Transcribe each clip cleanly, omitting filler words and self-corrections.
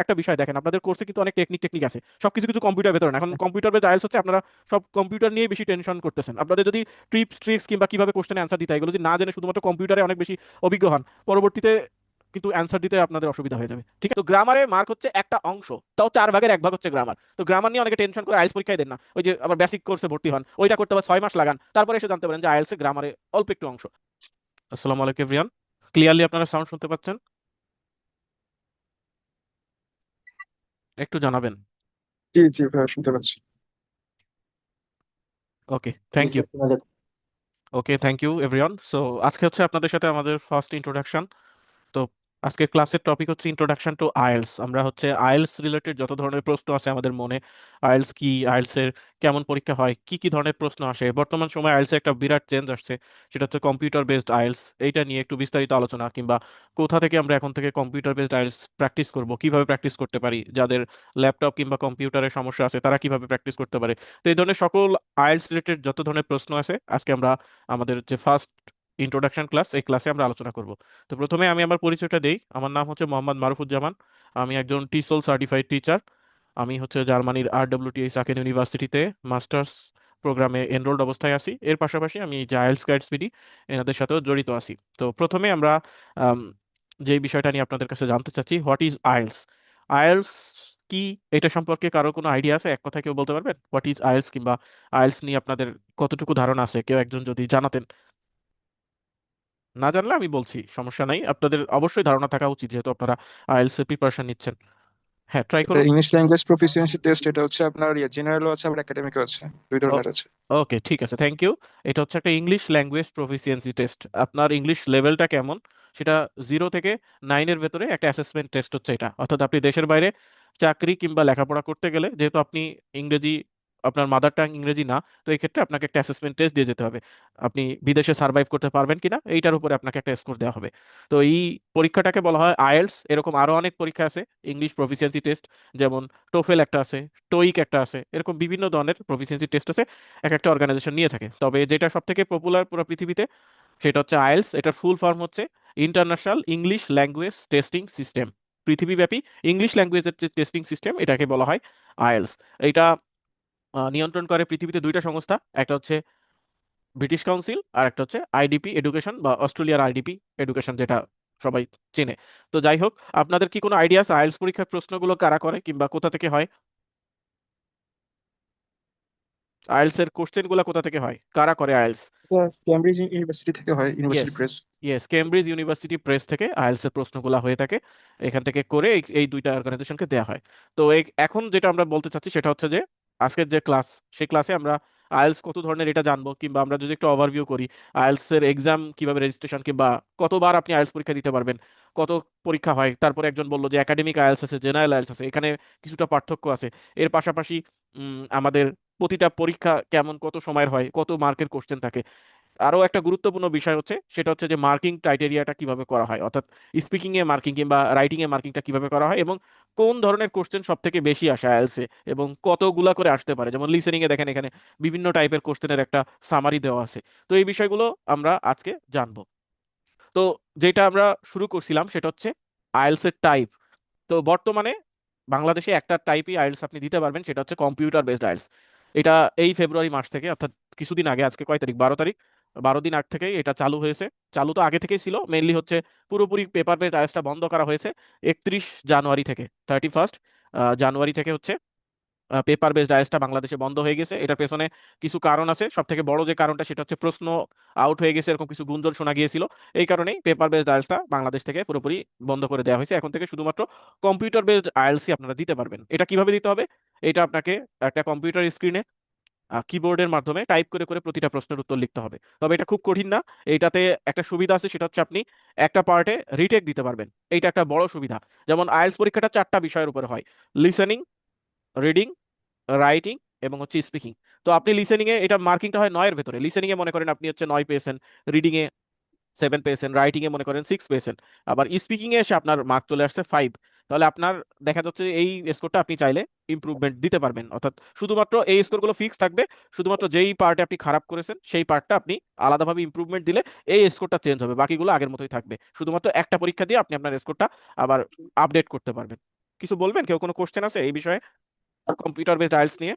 একটা বিষয় দেখেন, আপনাদের কোর্সে কিন্তু অনেক টেকনিক টেকনিক আছে, সবকিছু কিছু কম্পিউটার ভেতরে না। এখন কম্পিউটার বেস আইএলস হচ্ছে আপনারা সব কম্পিউটার নিয়ে বেশি টেনশন করতেছেন। আপনাদের যদি ট্রিপস ট্রিক্স কিংবা কিভাবে কোশ্চেন অ্যান্সার দিতে হয় এগুলো যদি না জেনে শুধুমাত্র কম্পিউটারে অনেক বেশি অভিজ্ঞ হন, পরবর্তীতে কিন্তু অ্যান্সার দিতে আপনাদের অসুবিধা হয়ে যাবে। ঠিক আছে, তো গ্রামারে মার্ক হচ্ছে একটা অংশ, তাও 4 ভাগের 1 ভাগ হচ্ছে গ্রামার। তো গ্রামার নিয়ে অনেকে টেনশন করে আইএলস পরীক্ষায় দেন না, ওই যে আবার বেসিক কোর্সে ভর্তি হন, ওইটা করতে আবার 6 মাস লাগান, তারপরে এসে জানতে পারেন যে আইএলস এ গ্রামারে অল্প একটু অংশ। আসসালামু আলাইকুম এভরিওয়ান, ক্লিয়ারলি আপনারা সাউন্ড শুনতে পাচ্ছেন? একটু জানাবেন। জি জি ভাই শুনতে পাচ্ছি। ওকে, জি থ্যাংক ইউ। স্যার তোমাদের। ওকে, থ্যাংক ইউ এভরিওয়ান। সো আজকে হচ্ছে আপনাদের সাথে আমাদের ফার্স্ট ইন্ট্রোডাকশন। তো আজকের ক্লাসের টপিক হচ্ছে ইন্ট্রোডাকশন টু আইএলস। আমরা হচ্ছে আইএলস রিলেটেড যত ধরনের প্রশ্ন আছে আমাদের মনে, আইএলস কি, আইএলস এর কেমন পরীক্ষা হয়, কি কি ধরনের প্রশ্ন আসে, বর্তমান সময় আইএলস এ একটা বিরাট চেঞ্জ আসছে, সেটা হচ্ছে কম্পিউটার বেসড আইএলস। এইটা নিয়ে একটু বিস্তারিত আলোচনা, কিংবা কোথা থেকে আমরা এখন থেকে কম্পিউটার বেসড আইএলস প্র্যাকটিস করব, কিভাবে প্র্যাকটিস করতে পারি, যাদের ল্যাপটপ কিংবা কম্পিউটারের সমস্যা আছে তারা কিভাবে প্র্যাকটিস করতে পারে। তো এই ধরনের সকল আইএলস রিলেটেড যত ধরনের প্রশ্ন আছে আজকে আমরা আমাদের যে ফার্স্ট ইন্ট্রোডাকশন ক্লাস, এই ক্লাসে আমরা আলোচনা করব। তো প্রথমে আমি আমার পরিচয়টা দেই। আমার নাম হচ্ছে মোহাম্মদ মারুফুজ্জামান। আমি একজন টিসোল সার্টিফাইড টিচার। আমি হচ্ছে জার্মানির RWTH সাকেন ইউনিভার্সিটিতে মাস্টার্স প্রোগ্রামে এনরোলড অবস্থায় আছি। এর পাশাপাশি আমি যে আইএলস গাইডস বিডি এনাদের সাথেও জড়িত আছি। তো প্রথমে আমরা আম, যে বিষয়টা নিয়ে আপনাদের কাছে জানতে চাচ্ছি, হোয়াট ইজ আইএলস। আইএলস কি, এটা সম্পর্কে কারো কোনো আইডিয়া আছে? এক কথায় কেউ বলতে পারবেন হোয়াট ইজ আইএলস, কিংবা আইএলস নিয়ে আপনাদের কতটুকু ধারণা আছে? কেউ একজন যদি জানাতেন। না জানলে আমি বলছি, সমস্যা নাই, আপনাদের অবশ্যই ধারণা থাকা উচিত যেহেতু আপনারা আইএলটিএস এর প্রিপারেশন নিচ্ছেন। হ্যাঁ, ট্রাই এটা করুন। ইংলিশ ল্যাঙ্গুয়েজ প্রফিসিয়েন্সি টেস্ট, এটা হচ্ছে আপনার জেনারেলও আছে আবার একাডেমিকও আছে, দুই ধরনের আছে। ওকে, ঠিক আছে, থ্যাংক ইউ। এটা হচ্ছে একটা ইংলিশ ল্যাঙ্গুয়েজ প্রফিসিয়েন্সি টেস্ট। আপনার ইংলিশ লেভেলটা কেমন সেটা 0 থেকে 9-এর ভেতরে একটা অ্যাসেসমেন্ট টেস্ট হচ্ছে এটা। অর্থাৎ আপনি দেশের বাইরে চাকরি কিংবা লেখাপড়া করতে গেলে, যেহেতু আপনি ইংরেজি, আপনার মাদার টাং ইংরেজি না, তো এই ক্ষেত্রে আপনাকে একটা অ্যাসেসমেন্ট টেস্ট দিয়ে যেতে হবে। আপনি বিদেশে সার্ভাইভ করতে পারবেন কিনা এইটার উপরে আপনাকে একটা স্কোর দেওয়া হবে। তো এই পরীক্ষাটাকে বলা হয় আইএলটিএস। এরকম আরো অনেক পরীক্ষা আছে ইংলিশ প্রফিসিয়েন্সি টেস্ট, যেমন টোফেল একটা আছে, টোইক একটা আছে, এরকম বিভিন্ন ধরনের প্রফিসিয়েন্সি টেস্ট আছে, এক একটা অর্গানাইজেশন নিয়ে থাকে। তবে যেটা সব থেকে পপুলার পুরো পৃথিবীতে সেটা হচ্ছে আইএলটিএস। এটার ফুল ফর্ম হচ্ছে international English language testing system. পৃথিবীব্যাপী ইংলিশ ল্যাঙ্গুয়েজের যে টেস্টিং সিস্টেম এটাকে বলা হয় আইএলটিএস। এটা নিয়ন্ত্রণ করে পৃথিবীতে 2টা সংস্থা, একটা হচ্ছে ব্রিটিশ কাউন্সিল আর একটা হচ্ছে আইডিপি এডুকেশন, বা অস্ট্রেলিয়ার আইডিপি এডুকেশন, যেটা সবাই চেনে। তো যাই হোক, আপনাদের কি কোনো আইডিয়া আছে আইএলটিএস পরীক্ষার প্রশ্নগুলো কারা করে কিংবা কোথা থেকে হয়? আইএলটিএস এর কোশ্চেন গুলো কোথা থেকে হয়, কারা করে আইএলটিএস? এটা ক্যামব্রিজ ইউনিভার্সিটি থেকে হয়, yes, university press. Yes, Cambridge university press থেকে আইএলটিএস এর প্রশ্নগুলো হয়ে থাকে। এখান থেকে করে এই 2টা অর্গানাইজেশনকে দেওয়া হয়। তো এখন যেটা আমরা বলতে চাচ্ছি সেটা হচ্ছে যে আজকের যে ক্লাস, সেই ক্লাসে আমরা আইএলটিএস কত ধরনের এটা জানবো, কিংবা আমরা যদি একটু ওভারভিউ করি আইএলটিএস এর এক্সাম কিভাবে রেজিস্ট্রেশন, কিংবা কতবার আপনি আইএলটিএস পরীক্ষা দিতে পারবেন, কত পরীক্ষা হয়। তারপরে একজন বললো যে একাডেমিক আইএলটিএস আছে, জেনারেল আইএলটিএস আছে, এখানে কিছুটা পার্থক্য আছে। এর পাশাপাশি আমাদের প্রতিটা পরীক্ষা কেমন, কত সময়ের হয়, কত মার্কের কোশ্চেন থাকে। আরো একটা গুরুত্বপূর্ণ বিষয় হচ্ছে সেটা হচ্ছে যে মার্কিং ক্রাইটেরিয়াটা কিভাবে করা হয়, অর্থাৎ স্পিকিং এ মার্কিং কিংবা রাইটিং এ মার্কিংটা কিভাবে করা হয়, এবং কোন ধরনের কোশ্চেন সব থেকে বেশি আসে আইএলটিএস এ, এবং কতগুলা করে আসতে পারে। যেমন লিসেনিং এ দেখেন এখানে বিভিন্ন টাইপের কোশ্চেনের একটা সামারি দেওয়া আছে। তো এই বিষয়গুলো আমরা আজকে জানবো। তো যেটা আমরা শুরু করছিলাম সেটা হচ্ছে আইএলটিএস এর টাইপ। তো বর্তমানে বাংলাদেশে একটা টাইপই আইএলটিএস আপনি দিতে পারবেন, সেটা হচ্ছে কম্পিউটার বেসড আইএলটিএস। এটা এই ফেব্রুয়ারি মাস থেকে, অর্থাৎ কিছুদিন আগে, আজকে কয় তারিখ, 12 তারিখ, 12 দিন আগ থেকেই এটা চালু হয়েছে। চালু তো আগে থেকেই ছিল, মেইনলি হচ্ছে পুরোপুরি পেপার বেসড আইএলটিএসটা বন্ধ করা হয়েছে 31 জানুয়ারি থেকে। 31 জানুয়ারি থেকে হচ্ছে পেপার বেসড আইএলটিএসটা বাংলাদেশে বন্ধ হয়ে গেছে। এটার পেছনে কিছু কারণ আছে, সব থেকে বড় যে কারণটা সেটা হচ্ছে প্রশ্ন আউট হয়ে গেছে, এরকম কিছু গুঞ্জন শোনা গিয়েছিল। এই কারণেই পেপার বেসড আইএলটিএসটা বাংলাদেশ থেকে পুরোপুরি বন্ধ করে দেওয়া হয়েছে। এখন থেকে শুধুমাত্র কম্পিউটার বেসড আইএলটিএসই আপনারা দিতে পারবেন। এটা কিভাবে দিতে হবে? এটা আপনাকে একটা কম্পিউটার স্ক্রিনে কিবোর্ডের মাধ্যমে টাইপ করে করে প্রতিটা প্রশ্নের উত্তর লিখতে হবে। তবে এটা খুব কঠিন না। এইটাতে একটা সুবিধা আছে, সেটা হচ্ছে আপনি একটা পার্টে রিটেক দিতে পারবেন। এইটা একটা বড় সুবিধা। যেমন আইএলটিএস পরীক্ষাটা 4টা বিষয়ের উপরে হয়: লিসেনিং, রিডিং, রাইটিং এবং হচ্ছে স্পিকিং। তো আপনি লিসেনিং এ এটা মার্কিংটা হয় 9-এর ভেতরে। লিসেনিং এ মনে করেন আপনি হচ্ছে 9 পেয়েছেন, রিডিং এ 7 পেয়েছেন, রাইটিং এ মনে করেন 6 পেয়েছেন, আবার স্পিকিং এ এসে আপনার মার্ক চলে আসছে 5। তাহলে আপনার দেখা যাচ্ছে এই স্কোরটা আপনি চাইলে ইমপ্রুভমেন্ট দিতে পারবেন। অর্থাৎ শুধুমাত্র এই স্কোরগুলো ফিক্স থাকবে, শুধুমাত্র যেই পার্টে আপনি খারাপ করেছেন সেই পার্টটা আপনি আলাদাভাবে ইমপ্রুভমেন্ট দিলে এই স্কোরটা চেঞ্জ হবে, বাকিগুলো আগের মতোই থাকবে। শুধুমাত্র একটা পরীক্ষা দিয়ে আপনি আপনার স্কোরটা আবার আপডেট করতে পারবেন। কিছু বলবেন? কেউ কোনো কোশ্চেন আছে এই বিষয়ে, কম্পিউটার বেসড আইএলটিএস নিয়ে?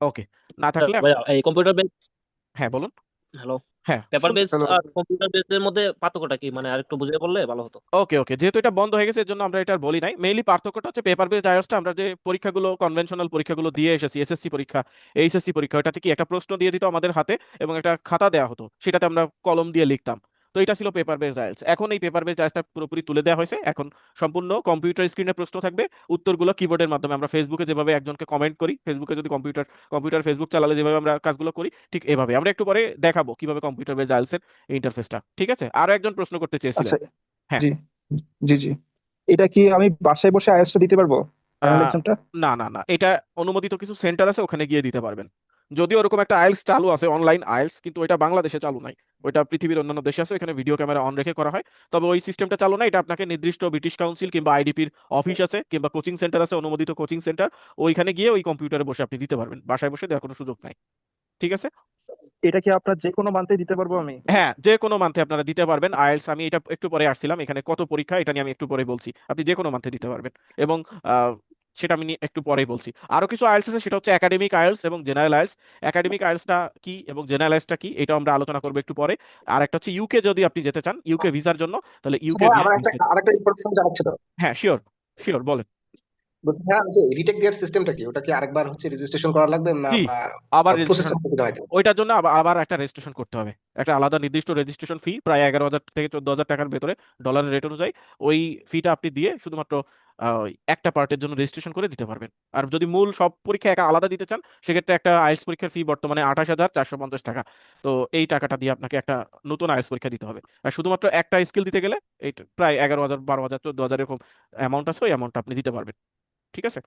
ওকে, না থাকলে ভাইয়া এই কম্পিউটার বেস, হ্যাঁ বলুন। হ্যালো, হ্যাঁ পেপার শুনতে। Based hello. আর কম্পিউটার বেসড এর মধ্যে পার্থক্যটা কি, মানে আরেকটু বুঝিয়ে বললে ভালো হতো। ওকে ওকে, যেহেতু এটা বন্ধ হয়ে গেছে এর জন্য আমরা এটা আর বলি নাই। মেইনলি পার্থক্যটা হচ্ছে পেপার বেসড আইএলটিএসটা আমরা যে পরীক্ষাগুলো কনভেনশনাল পরীক্ষাগুলো দিয়ে এসেছি, এসএসসি পরীক্ষা, এইচএসসি পরীক্ষা, ওটাতে কি একটা প্রশ্ন দিয়ে দিত আমাদের হাতে এবং একটা খাতা দেওয়া হতো, সেটাতে আমরা কলম দিয়ে লিখতাম। তো এটা ছিল পেপার বেসড আইএলটিএস। এখন এই পেপার বেসড আইএলটিএসটা পুরোপুরি তুলে দেওয়া হয়েছে। এখন সম্পূর্ণ কম্পিউটার স্ক্রিনে প্রশ্ন থাকবে, উত্তরগুলো কিবোর্ডের মাধ্যমে। আমরা ফেসবুকে যেভাবে একজনকে কমেন্ট করি, ফেসবুকে যদি কম্পিউটার কম্পিউটার ফেসবুক চালালে যেভাবে আমরা কাজগুলো করি, ঠিক এভাবে আমরা একটু পরে দেখাবো কিভাবে কম্পিউটার বেসড আইএলটিএস এর ইন্টারফেসটা। ঠিক আছে, আরো একজন প্রশ্ন করতে চেয়েছিলেন। আচ্ছা। হ্যাঁ। জি জি জি। এটা কি আমি বাসায় বসে আইএলটিএসটা দিতে পারবো, ফাইনাল আহ, এক্সামটা? না না না, এটা অনুমোদিত কিছু সেন্টার আছে, ওখানে গিয়ে দিতে পারবেন। যদিও ওরকম একটা আইএলটিএস চালু আছে, অনলাইন আইএলটিএস, কিন্তু ওইটা বাংলাদেশে চালু নাই। ওইটা পৃথিবীর অন্যান্য দেশে আছে, এখানে ভিডিও ক্যামেরা অন রেখে করা হয়। তবে ওই সিস্টেমটা চালু নাই। এটা আপনাকে নির্দিষ্ট ব্রিটিশ কাউন্সিল কিংবা আইডিপির অফিস আছে কিংবা কোচিং সেন্টার আছে, অনুমোদিত কোচিং সেন্টার, ওইখানে গিয়ে ওই কম্পিউটারে বসে আপনি দিতে পারবেন। বাসায় বসে দেওয়ার কোনো সুযোগ নাই। ঠিক আছে। এটা কি আপনার যে কোনো মান্থে দিতে পারবো আমি? হ্যাঁ, যে কোনো মান্থে আপনারা দিতে পারবেন আইএলটিএস। আমি এটা একটু পরে আসছিলাম, এখানে কত পরীক্ষা এটা নিয়ে আমি একটু পরে বলছি। আপনি যে কোনো মান্থে দিতে পারবেন এবং সেটা আমি একটু পরেই বলছি। আরো কিছু আইএলটিএস আছে, সেটা হচ্ছে একাডেমিক আইএলটিএস এবং জেনারেল আইএলটিএস। একাডেমিক আইএলটিএসটা কি এবং জেনারেল আইএলটিএসটা কি, এটা আমরা আলোচনা করবো একটু পরে। আর একটা হচ্ছে ইউকে, যদি আপনি যেতে চান ইউকে ভিসার জন্য, তাহলে আচ্ছা ইউকে ভাইয়া, গিয়ে আমার একটা ভিসা। আরেকটা ইনফরমেশন জানার ছিল। হ্যাঁ শিওর, শিওর বলেন। বলছি ভাইয়া, যে রিটেক দেওয়ার সিস্টেমটা কি? ওটা কি আরেকবার হচ্ছে রেজিস্ট্রেশন করা লাগবে না, জি, বা আবার রেজিস্ট্রেশন, প্রসেসটা আমাকে জানাই দেবেন? ওইটার জন্য আবার আবার একটা রেজিস্ট্রেশন করতে হবে। একটা আলাদা নির্দিষ্ট রেজিস্ট্রেশন ফি, প্রায় 11,000 থেকে 14,000 টাকার ভেতরে, ডলারের রেট অনুযায়ী। ওই ফিটা আপনি দিয়ে শুধুমাত্র ওই একটা পার্টের জন্য রেজিস্ট্রেশন করে দিতে পারবেন। আর যদি মূল সব পরীক্ষা একা আলাদা দিতে চান, সেক্ষেত্রে একটা আইএলটিএস পরীক্ষার ফি বর্তমানে 28,450 টাকা। তো এই টাকাটা দিয়ে আপনাকে একটা নতুন আইএলটিএস পরীক্ষা দিতে হবে। আর শুধুমাত্র একটা স্কিল দিতে গেলে এই প্রায় 11,000, 12,000, 14,000 এরকম অ্যামাউন্ট আছে, ওই অ্যামাউন্টটা আপনি দিতে পারবেন। ঠিক আছে।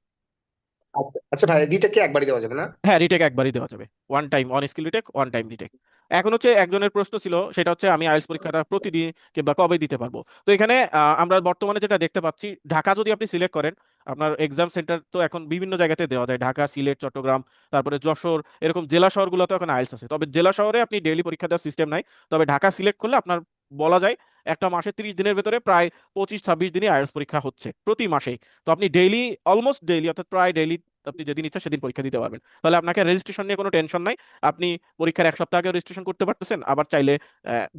আচ্ছা আচ্ছা ভাই, রিটেক কি একবারই দেওয়া যাবে না? হ্যাঁ, রিটেক একবারই দেওয়া যাবে। One time, on skill retake, one time retake. এখন হচ্ছে একজনের প্রশ্ন ছিল, সেটা হচ্ছে আমি আইএলটিএস পরীক্ষাটা প্রতিদিন কিংবা কবে দিতে পারবো। তো এখানে আমরা বর্তমানে যেটা দেখতে পাচ্ছি, ঢাকা যদি আপনি সিলেক্ট করেন, আপনার এক্সাম সেন্টার তো এখন বিভিন্ন জায়গাতে দেওয়া যায়, ঢাকা, সিলেট, চট্টগ্রাম, তারপরে যশোর, এরকম জেলা শহরগুলোতে এখন আইএলটিএস আছে। তবে জেলা শহরে আপনি ডেইলি পরীক্ষা দেওয়ার সিস্টেম নাই। তবে ঢাকা সিলেক্ট করলে আপনার বলা যায় একটা মাসে 30 দিনের ভেতরে প্রায় 25-26 দিনই আইএলটিএস পরীক্ষা হচ্ছে প্রতি মাসেই। তো আপনি ডেইলি, অলমোস্ট ডেইলি, অর্থাৎ প্রায় ডেইলি আপনি যেদিন ইচ্ছা সেদিন পরীক্ষা দিতে পারবেন। তাহলে আপনাকে রেজিস্ট্রেশন নিয়ে কোনো টেনশন নাই। আপনি পরীক্ষার 1 সপ্তাহ আগেও রেজিস্ট্রেশন করতে পারতেছেন, আবার চাইলে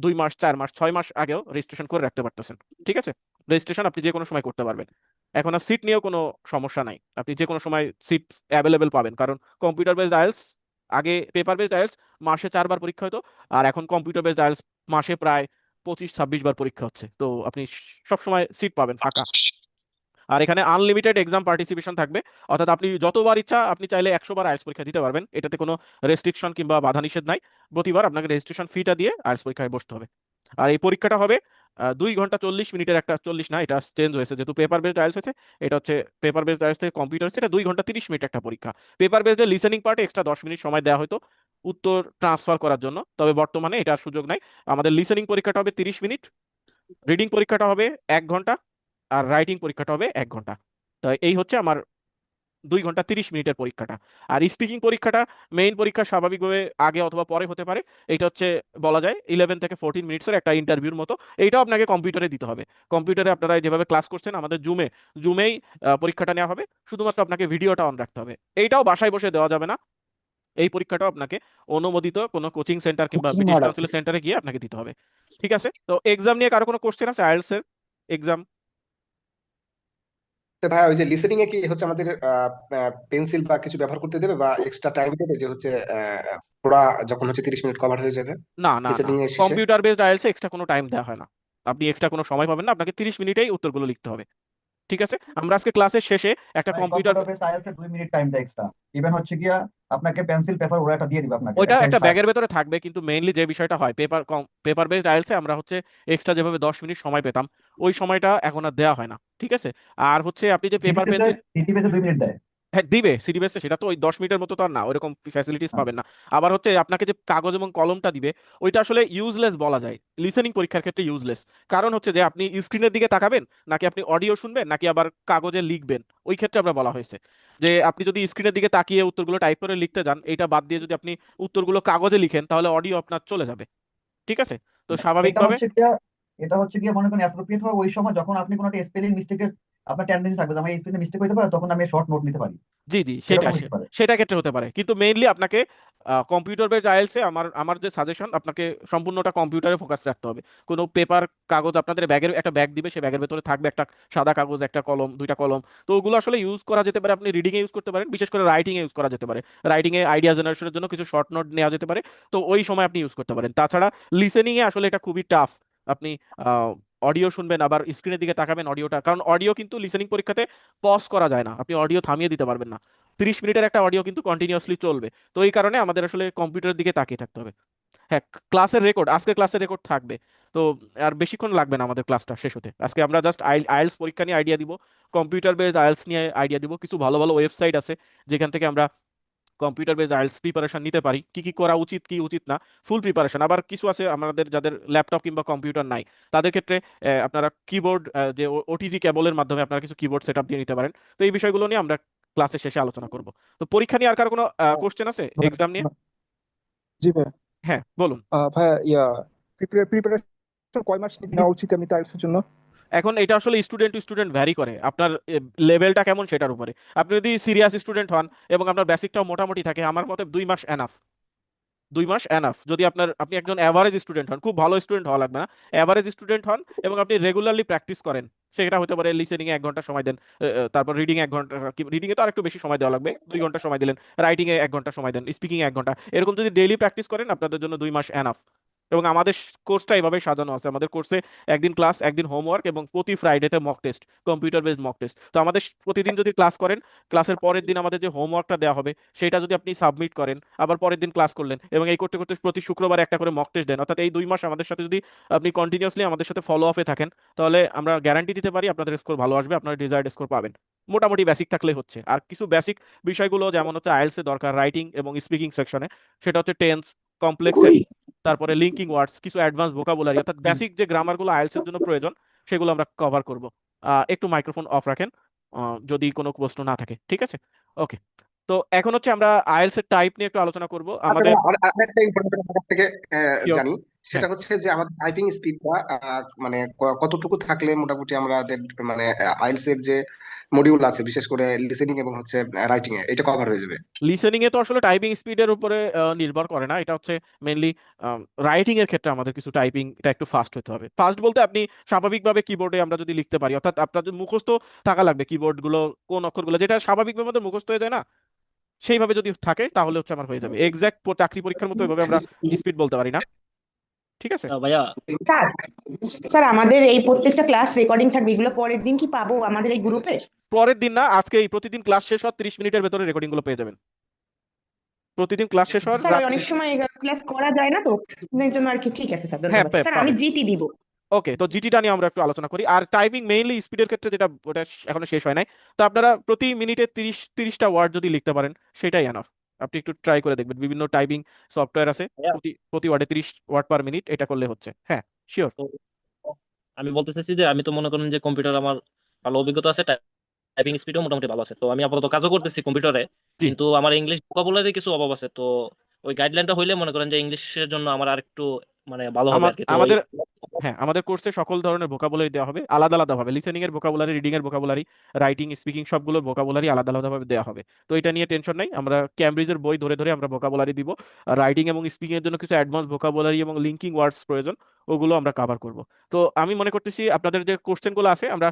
2 মাস, 4 মাস, 6 মাস আগেও রেজিস্ট্রেশন করে রাখতে পারতেছেন। ঠিক আছে, রেজিস্ট্রেশন আপনি যে কোনো সময় করতে পারবেন। এখন আর সিট নিয়েও কোনো সমস্যা নাই, আপনি যে কোনো সময় সিট অ্যাভেলেবেল পাবেন। কারণ কম্পিউটার বেসড আইএলটিএস, আগে পেপার বেসড আইএলটিএস মাসে 4 বার পরীক্ষা হতো, আর এখন কম্পিউটার বেসড আইএলটিএস মাসে প্রায় 25-26 বার পরীক্ষা হচ্ছে। তো আপনি সবসময় সিট পাবেন ফাঁকা। আর এখানে আনলিমিটেড এক্সাম পার্টিসিপেশন থাকবে, অর্থাৎ আপনি যতবার ইচ্ছা আপনি চাইলে 100 বার আইএলটিএস পরীক্ষা দিতে পারবেন। এটাতে কোনো রেস্ট্রিকশন কিংবা বাধা নিষেধ নাই। প্রতিবার আপনাকে রেজিস্ট্রেশন ফিটা দিয়ে আইএলটিএস পরীক্ষায় বসতে হবে। আর এই পরীক্ষাটা হবে 2 ঘন্টা 40 মিনিটের। একটা 40 না, এটা চেঞ্জ হয়েছে যেহেতু পেপার বেসড আইএলটিএস হয়েছে। এটা হচ্ছে পেপার বেসড আইএলটিএস থেকে কম্পিউটার হচ্ছে, এটা 2 ঘন্টা 30 মিনিট একটা পরীক্ষা। পেপার বেসডের লিসেনিং পার্টে এক্সট্রা 10 মিনিট সময় দেওয়া হতো উত্তর ট্রান্সফার করার জন্য, তবে বর্তমানে এটার সুযোগ নাই। আমাদের লিসেনিং পরীক্ষাটা হবে 30 মিনিট, রিডিং পরীক্ষাটা হবে 1 ঘন্টা, আর রাইটিং পরীক্ষাটা হবে 1 ঘন্টা। তো এই হচ্ছে আমার 2 ঘন্টা 30 মিনিটের পরীক্ষাটা। আর স্পিকিং পরীক্ষাটা, মেইন পরীক্ষা স্বাভাবিকভাবে আগে অথবা পরে হতে পারে। এটা হচ্ছে বলা যায় 11 থেকে 14 মিনিটসের একটা ইন্টারভিউর মতো। এইটাও আপনাকে কম্পিউটারে দিতে হবে। কম্পিউটারে আপনারা যেভাবে ক্লাস করছেন আমাদের জুমেই পরীক্ষাটা নেওয়া হবে। শুধুমাত্র আপনাকে ভিডিওটা অন রাখতে হবে। এইটাও বাসায় বসে দেওয়া যাবে না। এই পরীক্ষাটাও আপনাকে অনুমোদিত কোনো কোচিং সেন্টার কিংবা ব্রিটিশ কাউন্সিলের সেন্টারে গিয়ে আপনাকে দিতে হবে। ঠিক আছে, তো এক্সাম নিয়ে কারো কোনো কোশ্চেন আছে? আইএলটিএস এর এক্সাম। তো ভাই, ওই যে লিসেনিং এ কি হচ্ছে আমাদের পেন্সিল বা কিছু ব্যবহার করতে দেবে, বা এক্সট্রা টাইম দেবে, যে হচ্ছে পড়া যখন হচ্ছে 30 মিনিট কভার হয়ে যাবে না না না, লিসেনিং এর শেষে? কম্পিউটার বেসড আইএলটিএস এক্সট্রা কোনো টাইম দেওয়া হয় না। আপনি এক্সট্রা কোনো সময় পাবেন না, আপনাকে 30 মিনিটেই উত্তরগুলো লিখতে হবে। ঠিক আছে, আমরা আজকে ক্লাসের শেষে একটা ভাই কম্পিউটার, কম্পিউটার বেসড আইএলটিএস এর 2 মিনিট টাইম দেয় এক্সট্রা। ইভেন হচ্ছে গিয়া আপনাকে পেন্সিল পেপার ওরা একটা দিয়ে দিবে আপনাকে ওইটা একটা একটা শার্ট। ব্যাগের ভেতরে থাকবে, কিন্তু মেইনলি যে বিষয়টা হয় পেপার বেসড আইএলটিএস এ আমরা হচ্ছে এক্সট্রা যেভাবে 10 মিনিট সময় পেতাম, ওই সময়টা এখন আর দেওয়া হয় না। ঠিক আছে, আর হচ্ছে আপনি যে পেপার সিটিপিএস এ পেন্সিল, সিটিপিএস এ 2 মিনিট দেয়। হ্যাঁ দিবে সিডিবেসে, সেটা তো ওই 10 মিনিটের মতো তো আর না, ওইরকম ফ্যাসিলিটিস আচ্ছা। পাবেন না। আবার হচ্ছে আপনাকে যে কাগজ এবং কলমটা দিবে, ওইটা আসলে ইউজলেস বলা যায় লিসেনিং পরীক্ষার ক্ষেত্রে, ইউজলেস। কারণ হচ্ছে যে আপনি স্ক্রিনের দিকে তাকাবেন, নাকি আপনি অডিও শুনবেন, নাকি আবার কাগজে লিখবেন, ওই ক্ষেত্রে আমরা বলা হয়েছে যে আপনি যদি স্ক্রিনের দিকে তাকিয়ে উত্তরগুলো টাইপ করে লিখতে যান, এটা বাদ দিয়ে যদি আপনি উত্তরগুলো কাগজে লিখেন, তাহলে অডিও আপনার চলে যাবে। ঠিক আছে, তো এটা স্বাভাবিকভাবে হচ্ছে গিয়া এটা হচ্ছে গিয়া মনে করেন অ্যাপ্রোপ্রিয়েট হয় ওই সময় যখন আপনি কোনো একটা স্পেলিং মিস্টেকের আপনার টেন্ডেন্সি থাকবে যে আমার এই স্পিডে মিস্টেক হতে পারে, তখন আমি শর্ট নোট নিতে পারি, জি জি এরকম হতে পারে। সেটা ক্ষেত্রে হতে পারে, কিন্তু মেইনলি আপনাকে কম্পিউটার বেজ আইএলসে আমার আমার যে সাজেশন, আপনাকে সম্পূর্ণটা কম্পিউটারে ফোকাস রাখতে হবে। কোনো পেপার কাগজ আপনাদের ব্যাগের একটা ব্যাগ দিবে, সেই ব্যাগের ভেতরে থাকবে একটা সাদা কাগজ, একটা কলম, দুইটা কলম। তো ওগুলো আসলে ইউজ করা যেতে পারে, আপনি রিডিং এ ইউজ করতে পারেন, বিশেষ করে রাইটিং এ ইউজ করা যেতে পারে। রাইটিং এ আইডিয়া জেনারেশনের জন্য কিছু শর্ট নোট নেওয়া যেতে পারে, তো ওই সময় আপনি ইউজ করতে পারেন। তাছাড়া লিসেনিং এ আসলে এটা খুবই টাফ। আপনি অডিও শুনবেন আবার স্ক্রিনের দিকে তাকাবেন অডিওটা, কারণ অডিও কিন্তু লিসেনিং পরীক্ষাতে পজ করা যায় না, আপনি অডিও থামিয়ে দিতে পারবেন না। 30 মিনিটের একটা অডিও কিন্তু কন্টিনিউয়াসলি চলবে। তো এই কারণে আমাদের আসলে কম্পিউটারের দিকে তাকিয়ে থাকতে হবে। হ্যাঁ, ক্লাসের রেকর্ড, আজকে ক্লাসের রেকর্ড থাকবে। তো আর বেশিক্ষণ লাগবে না আমাদের ক্লাসটা শেষ হতে। আজকে আমরা জাস্ট আইএলস পরীক্ষা নিয়ে আইডিয়া দিব, কম্পিউটার বেজ আইএলস নিয়ে আইডিয়া দিব। কিছু ভালো ভালো ওয়েবসাইট আছে যেখান থেকে আমরা কম্পিউটার বেজ আইএলস প্রিপারেশন নিতে পারি, কি কি করা উচিত কি উচিত না, ফুল প্রিপারেশন। আবার কিছু আছে আমাদের যাদের ল্যাপটপ কিংবা কম্পিউটার নাই, তাদের ক্ষেত্রে আপনারা কিবোর্ড, যে ওটিজি কেবলের মাধ্যমে আপনারা কিছু কিবোর্ড সেট আপ দিয়ে নিতে পারেন। তো এই বিষয়গুলো নিয়ে আমরা ক্লাসের শেষে আলোচনা করব। তো পরীক্ষা নিয়ে আর কার কোনো কোশ্চেন আছে, এক্সাম নিয়ে? জি ভাইয়া। হ্যাঁ বলুন। ভাইয়া প্রিপারেশন কয় মাস নেওয়া উচিত আমি টাইলসের জন্য? এখন এটা আসলে স্টুডেন্ট টু স্টুডেন্ট ভ্যারি করে, আপনার লেভেলটা কেমন সেটার উপরে। আপনি যদি সিরিয়াস স্টুডেন্ট হন এবং আপনার বেসিকটাও মোটামুটি থাকে, আমার মতে 2 মাস এনাফ। 2 মাস এনাফ। যদি আপনি একজন অ্যাভারেজ স্টুডেন্ট হন, খুব ভালো স্টুডেন্ট হওয়া লাগবে না, অ্যাভারেজ স্টুডেন্ট হন এবং আপনি রেগুলারলি প্র্যাকটিস করেন, সেটা হতে পারে লিসেনিং এ 1 ঘন্টা সময় দেন, তারপর রিডিং 1 ঘন্টা, রিডিং এ তো আরেকটু বেশি সময় দেওয়া লাগবে, 2 ঘন্টা সময় দিলেন, রাইটিং এ 1 ঘন্টা সময় দেন, স্পিকিং এ 1 ঘন্টা, এরকম যদি ডেইলি প্র্যাকটিস করেন আপনাদের জন্য 2 মাস এনাফ। এবং আমাদের কোর্সটা এভাবে সাজানো আছে, আমাদের কোর্সে একদিন ক্লাস, একদিন হোমওয়ার্ক এবং প্রতি ফ্রাইডেতে mock test, computer based mock test. তো আমাদের প্রতিদিন যদি ক্লাস করেন, ক্লাসের পরের দিন আমাদের যে হোমওয়ার্কটা দেওয়া হবে সেটা যদি আপনি সাবমিট করেন, আবার পরের দিন ক্লাস করলেন, এবং এই করতে করতে প্রতি শুক্রবার একটা করে মক টেস্ট দেন, অর্থাৎ এই 2 মাস আমাদের সাথে যদি আপনি কন্টিনিউয়াসলি আমাদের সাথে ফলো আপে থাকেন, তাহলে আমরা গ্যারান্টি দিতে পারি আপনাদের স্কোর ভালো আসবে, আপনারা ডিজায়ার্ড স্কোর পাবেন। মোটামুটি বেসিক থাকলে হচ্ছে। আর কিছু বেসিক বিষয়গুলো যেমন হচ্ছে আইএলস এ দরকার রাইটিং এবং স্পিকিং সেকশনে, সেটা হচ্ছে টেন্স, কমপ্লেক্স, তারপরে লিঙ্কিং ওয়ার্ডস, কিছু অ্যাডভান্স ভোকাবুলারি, অর্থাৎ বেসিক যে গ্রামারগুলো আইএলস এর জন্য প্রয়োজন, সেগুলো আমরা কভার করব। একটু মাইক্রোফোন অফ রাখেন যদি কোনো প্রশ্ন না থাকে, ঠিক আছে? ওকে। তো এখন হচ্ছে আমরা আইএলস এর টাইপ নিয়ে একটু আলোচনা করব আচ্ছা আমাদের। আরেকটা ইনফরমেশন আপনার কাছ থেকে Sure. জানি, হ্যাঁ, সেটা হচ্ছে যে আমাদের টাইপিং স্পিডটা মানে কতটুকু থাকলে মোটামুটি আমাদের মানে আইএলটিএস এর যে মডিউল আছে বিশেষ করে লিসেনিং এবং হচ্ছে রাইটিং এ এটা কভার হয়ে যাবে? লিসেনিং এ তো আসলে টাইপিং স্পিডের উপরে নির্ভর করে না, এটা হচ্ছে মেইনলি রাইটিং এর ক্ষেত্রে আমাদের কিছু টাইপিংটা একটু ফাস্ট হতে হবে। ফাস্ট বলতে আপনি স্বাভাবিকভাবে কিবোর্ডে আমরা যদি লিখতে পারি, অর্থাৎ আপনার যদি মুখস্থ থাকা লাগবে কিবোর্ড গুলো, কোন অক্ষরগুলো, যেটা স্বাভাবিকভাবে আমাদের মুখস্থ হয়ে যায় না, সেইভাবে যদি থাকে তাহলে হচ্ছে আমার হয়ে যাবে। এক্সাক্ট চাকরি পরীক্ষার মতো এভাবে আমরা স্পিড বলতে পারি না, ঠিক আছে? ভাইয়া, স্যার স্যার আমাদের এই প্রত্যেকটা ক্লাস রেকর্ডিং থাকবে, এগুলো পরের দিন কি পাবো আমাদের এই গ্রুপে? পরের দিন না, আজকে এই প্রতিদিন ক্লাস শেষ হওয়ার 30 মিনিটের ভেতরে রেকর্ডিং গুলো পেয়ে যাবেন। প্রতিদিন ক্লাস শেষ হওয়ার স্যার ওই অনেক সময় ক্লাস করা যায় না তো, এই জন্য আর কি। ঠিক আছে স্যার, হ্যাঁ ধন্যবাদ স্যার। আমি পাবেন। জিটি দিব। ওকে, তো জিটিটা নিয়ে আমরা একটু আলোচনা করি। আর টাইপিং মেইনলি স্পিডের ক্ষেত্রে যেটা, ওটা এখনো শেষ হয় নাই। তো আপনারা প্রতি মিনিটে 30টা ওয়ার্ড যদি লিখতে পারেন সেটাই এনাফ। আপনি একটু ট্রাই করে দেখবেন, বিভিন্ন টাইপিং সফটওয়্যার আছে, ভাইয়া, প্রতি প্রতি ওয়ার্ডে 30 ওয়ার্ড পার মিনিট, এটা করলে হচ্ছে। হ্যাঁ, শিওর। তো আমি বলতে চাইছি যে আমি তো মনে করেন যে কম্পিউটার আমার ভালো অভিজ্ঞতা আছে, টাইপিং স্পিডও মোটামুটি ভালো আছে, তো আমি আপাতত কাজও করতেছি কম্পিউটারে। জি। কিন্তু আমার ইংলিশ ভোকাবুলারি কিছু অভাব আছে, তো ওই গাইডলাইনটা হইলে মনে করেন যে ইংলিশের জন্য আমার আরেকটু মানে ভালো হবে আর কি। তো ওই আমাদের, হ্যাঁ, আমাদের কোর্সে সকল ধরনের ভোকাবুলারি দেওয়া হবে আলাদা আলাদা ভাবে, লিসেনিং এর ভোকাবুলারি, রিডিং এর ভোকাবুলারি, রাইটিং, স্পিকিং সবগুলোর ভোকাবুলারি আলাদা আলাদা ভাবে দেওয়া হবে। তো এটা নিয়ে টেনশন নাই, আমরা ক্যামব্রিজের বই ধরে ধরে আমরা ভোকাবুলারি দিব। রাইটিং এবং স্পিকিং এর জন্য কিছু অ্যাডভান্স ভোকাবুলারি এবং লিঙ্কিং ওয়ার্ডস প্রয়োজন, ওগুলো আমরা কভার করব। তো আমি মনে করতেছি আপনাদের যে কোশ্চেনগুলো আছে, আমরা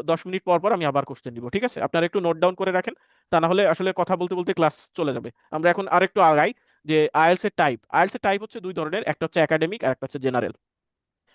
10 মিনিট পর পর আমি আবার কোশ্চেন দিব, ঠিক আছে? আপনারা একটু নোট ডাউন করে রাখেন, তা না হলে আসলে কথা বলতে বলতে ক্লাস চলে যাবে। আমরা এখন আরেকটু আগাই, যে আইএলটিএস এর টাইপ হচ্ছে 2 ধরনের, একটা হচ্ছে একাডেমিক আর একটা হচ্ছে জেনারেল।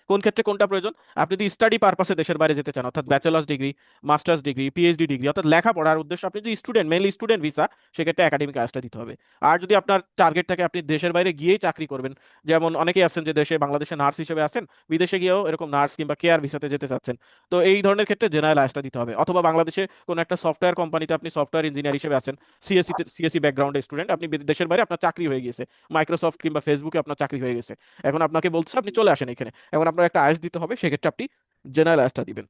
কোন ক্ষেত্রে কোনটা প্রয়োজন? আপনি যদি স্টাডি পারপাসে দেশের বাইরে যেতে চান, অর্থাৎ bachelors degree, masters degree, PhD degree, অর্থাৎ লেখাপড়ার উদ্দেশ্য, আপনি যদি স্টুডেন্ট, মেইনলি স্টুডেন্ট ভিসা, সেক্ষেত্রে একাডেমিক কাজটা দিতে হবে। আর যদি আপনার টার্গেট থাকে আপনি দেশের বাইরে গিয়েই চাকরি করবেন, যেমন অনেকেই আছেন যে দেশে বাংলাদেশে নার্স হিসেবে আছেন, বিদেশে গিয়েও এরকম নার্স কিংবা কেয়ার ভিসাতে যেতে চাচ্ছেন, তো এই ধরনের ক্ষেত্রে জেনারেল আইএসটা দিতে হবে। অথবা বাংলাদেশে কোনো একটা সফটওয়্যার কোম্পানিতে আপনি সফটওয়্যার ইঞ্জিনিয়ার হিসেবে আছেন, সিএসসি ব্যাকগ্রাউন্ডের স্টুডেন্ট, আপনি দেশের বাইরে আপনার চাকরি হয়ে গিয়েছে, মাইক্রোসফট কিংবা ফেসবুকে আপনার চাকরি হয়ে গেছে, এখন আপনাকে বলছে আপনি চলে আসেন এখানে, এখন আপনার একটা আইএস দিতে হবে, সেক্ষেত্রে আপনি জেনারেল আইএসটা দিবেন।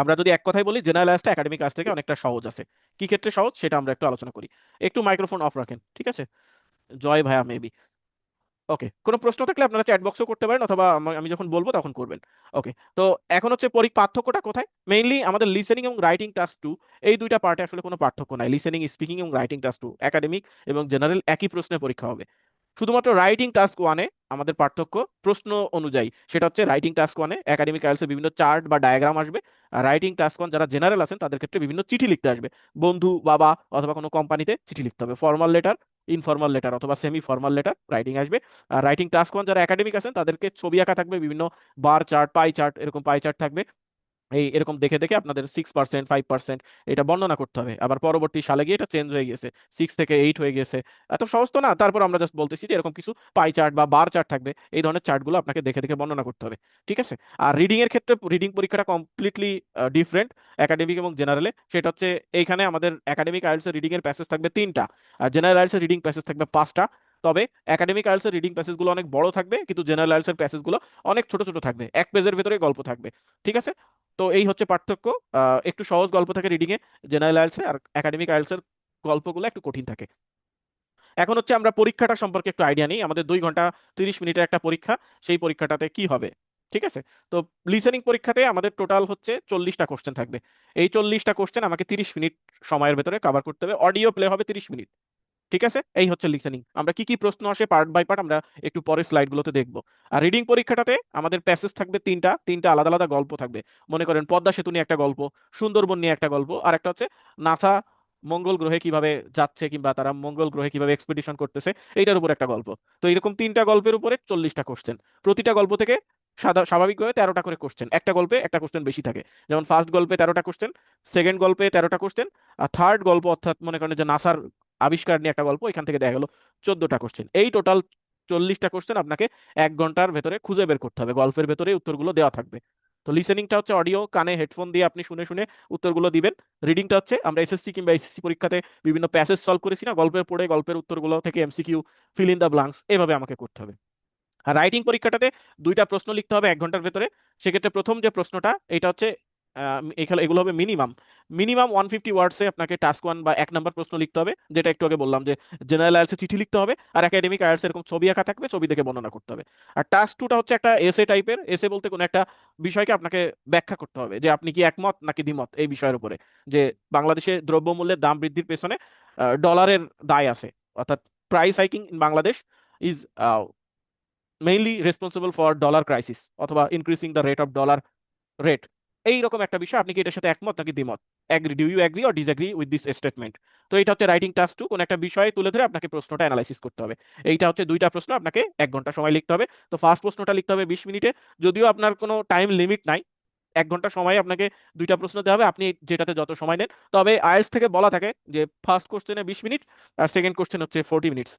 আমরা যদি এক কথায় বলি, জেনারেল আইএসটা একাডেমিক আইএস থেকে অনেকটা সহজ আছে। কি ক্ষেত্রে সহজ সেটা আমরা একটু আলোচনা করি। একটু মাইক্রোফোন অফ রাখেন, ঠিক আছে? জয় ভাইয়া মেবি। ওকে, কোনো প্রশ্ন থাকলে আপনারা চ্যাট বক্সও করতে পারেন অথবা আমি যখন বলবো তখন করবেন। ওকে, তো এখন হচ্ছে পার্থক্যটা কোথায়? মেইনলি আমাদের লিসেনিং এবং রাইটিং টাস্ক টু, এই দুইটা পার্টে আসলে কোনো পার্থক্য নাই। লিসেনিং, স্পিকিং এবং রাইটিং টাস্ক টু একাডেমিক এবং জেনারেল একই প্রশ্নের পরীক্ষা হবে। শুধুমাত্র রাইটিং টাস্ক ওয়ানে আমাদের পার্থক্য প্রশ্ন অনুযায়ী, সেটা হচ্ছে রাইটিং টাস্ক ওয়ানে একাডেমিক আইএলটিএস বিভিন্ন চার্ট বা ডায়াগ্রাম আসবে, আর রাইটিং টাস্ক ওয়ান যারা জেনারেল আছেন তাদের ক্ষেত্রে বিভিন্ন চিঠি লিখতে আসবে। বন্ধু, বাবা অথবা কোনো কোম্পানিতে চিঠি লিখতে হবে। ফর্মাল লেটার, ইনফর্মাল লেটার অথবা সেমি ফর্মাল লেটার রাইটিং আসবে। আর রাইটিং টাস্ক ওয়ান যারা একাডেমিক আছেন তাদেরকে ছবি আঁকা থাকবে, বিভিন্ন বার চার্ট, পাই চার্ট, এরকম পাই চার্ট থাকবে। এরকম দেখে দেখে আপনাদের 6%, 5% এটা বর্ণনা করতে হবে। আবার পরবর্তী সালে গিয়ে এটা চেঞ্জ হয়ে গেছে, 6 থেকে 8 হয়ে গেছে। এত সহজ তো না, তারপর আমরা জাস্ট বলতেছি যে এরকম কিছু পাই চার্ট বা বার চার্ট থাকবে, এই ধরনের চার্টগুলো আপনাকে দেখে দেখে বর্ণনা করতে হবে। ঠিক আছে? আর রিডিং এর ক্ষেত্রে রিডিং পরীক্ষাটা কমপ্লিটলি ডিফারেন্ট একাডেমিক এবং জেনারেলে। সেটা হচ্ছে এইখানে আমাদের একাডেমিক আইএলটিএস এর রিডিং এর প্যাসেজ থাকবে 3টা, আর জেনারেল আইএলটিএস এর রিডিং প্যাসেজ থাকবে 5টা। তবে একাডেমিক আইএলটিএস এর রিডিং প্যাসেজগুলো অনেক বড় থাকবে, কিন্তু জেনারেল আইএলটিএস এর প্যাসেজগুলো অনেক ছোট ছোট থাকবে, 1 পেজের ভেতরে গল্প থাকবে। ঠিক আছে? তো এই হচ্ছে পার্থক্য। একটু সহজ গল্প থাকে রিডিং এ জেনারেল আইএলটিএস এ, আর একাডেমিক আইএলটিএস এর গল্পগুলো একটু কঠিন থাকে। এখন হচ্ছে আমরা পরীক্ষাটা সম্পর্কে একটু আইডিয়া নিই। আমাদের 2 ঘন্টা 30 মিনিটের একটা পরীক্ষা, সেই পরীক্ষাটাতে কি হবে? ঠিক আছে? তো লিসেনিং পরীক্ষাতে আমাদের টোটাল হচ্ছে 40টা কোশ্চেন থাকবে। এই 40টা কোশ্চেন আমাকে 30 মিনিট সময়ের ভেতরে কভার করতে হবে। অডিও প্লে হবে 30 মিনিট। ঠিক আছে? এই হচ্ছে লিসেনিং। আমরা কি কি প্রশ্ন আসে পার্ট বাই পার্ট আমরা একটু পরে স্লাইডগুলোতে দেখবো। আর রিডিং পরীক্ষাটাতে আমাদের প্যাসেজ থাকবে 3টা আলাদা আলাদা গল্প থাকবে। মনে করেন পদ্মা সেতু নিয়ে একটা গল্প, সুন্দরবন নিয়ে একটা গল্প, আর একটা হচ্ছে নাসা মঙ্গল গ্রহে কিভাবে যাচ্ছে কিংবা তারা মঙ্গল গ্রহে কিভাবে এক্সপেডিশন করতেছে, এইটার উপর একটা গল্প। তো এরকম 3টা গল্পের উপরে 40টা কোশ্চেন। প্রতিটা গল্প থেকে স্বাভাবিকভাবে 13টা করে কোশ্চেন, একটা গল্পে একটা কোশ্চেন বেশি থাকে। যেমন ফার্স্ট গল্পে 13টা কোশ্চেন, সেকেন্ড গল্পে 13টা কোশ্চেন, আর থার্ড গল্প অর্থাৎ মনে করেন যে নাসার আবিষ্কার নিয়ে একটা গল্প, এখান থেকে দেখা গেল 14টা কোশ্চেন। এই টোটাল 40টা কোশ্চেন আপনাকে 1 ঘন্টার ভেতরে খুঁজে বের করতে হবে। গল্পের ভেতরে উত্তরগুলো দেওয়া থাকবে। তো লিসেনিংটা হচ্ছে অডিও, কানে হেডফোন দিয়ে আপনি শুনে শুনে উত্তরগুলো দিবেন। রিডিংটা হচ্ছে আমরা এসএসসি কিংবা এসএসসি পরীক্ষাতে বিভিন্ন প্যাসেজ সলভ করেছি না, গল্পের পড়ে গল্পের উত্তরগুলো থেকে MCQ, feel in the blanks, এভাবে আমাকে করতে হবে। আর রাইটিং পরীক্ষাটাতে 2টা প্রশ্ন লিখতে হবে 1 ঘন্টার ভেতরে। সেক্ষেত্রে প্রথম যে প্রশ্নটা এটা হচ্ছে এখানে এগুলো হবে মিনিমাম মিনিমাম 150 ওয়ার্ডসে আপনাকে টাস্ক ওয়ান বা 1 নম্বর প্রশ্ন লিখতে হবে, যেটা একটু আগে বললাম যে জেনারেল আইএলটিএস চিঠি লিখতে হবে, আর একাডেমিক আইএলটিএস এরকম ছবি আঁকা থাকবে, ছবি দেখে বর্ণনা করতে হবে। আর টাস্ক টুটা হচ্ছে একটা এসে টাইপের। এসে বলতে কোনো একটা বিষয়কে আপনাকে ব্যাখ্যা করতে হবে যে আপনি কি একমত নাকি দ্বিমত এই বিষয়ের উপরে, যে বাংলাদেশে দ্রব্যমূল্যের দাম বৃদ্ধির পেছনে ডলারের দায় আছে, অর্থাৎ price hiking in Bangladesh is mainly responsible for dollar crisis অথবা increasing the rate of dollar rate. এইরকম একটা বিষয়, আপনি কি এটার সাথে একমত নাকি দ্বিমত? Do you agree or disagree with this statement? তো এটা হচ্ছে রাইটিং টাস্ক টু। কোন একটা বিষয়ে তুলে ধরে আপনাকে প্রশ্নটা অ্যানালাইসিস করতে হবে। এইটা হচ্ছে 2টা প্রশ্ন, আপনাকে 1 ঘন্টা সময় লিখতে হবে। তো ফার্স্ট প্রশ্নটা লিখতে হবে 20 মিনিটে। যদিও আপনার কোনো টাইম লিমিট নাই, 1 ঘন্টা সময় আপনাকে 2টা প্রশ্ন দেওয়া হবে, আপনি যেটাতে যত সময় নেন। তবে আইএলটিএস থেকে বলা থাকে যে ফার্স্ট কোশ্চেনে 20 মিনিট আর সেকেন্ড কোশ্চেন হচ্ছে 40 মিনিটস।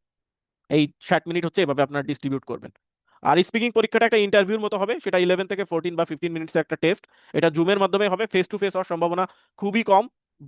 এই 60 মিনিট হচ্ছে এভাবে আপনারা ডিস্ট্রিবিউট করবেন। আর স্পিকিং পরীক্ষাটা একটা ইন্টারভিউর মতো হবে, সেটা 11 থেকে 14 বা 15 মিনিটসের একটা টেস্ট। এটা জুমের মাধ্যমে হবে, ফেস টু ফেস হওয়ার সম্ভাবনা খুবই কম,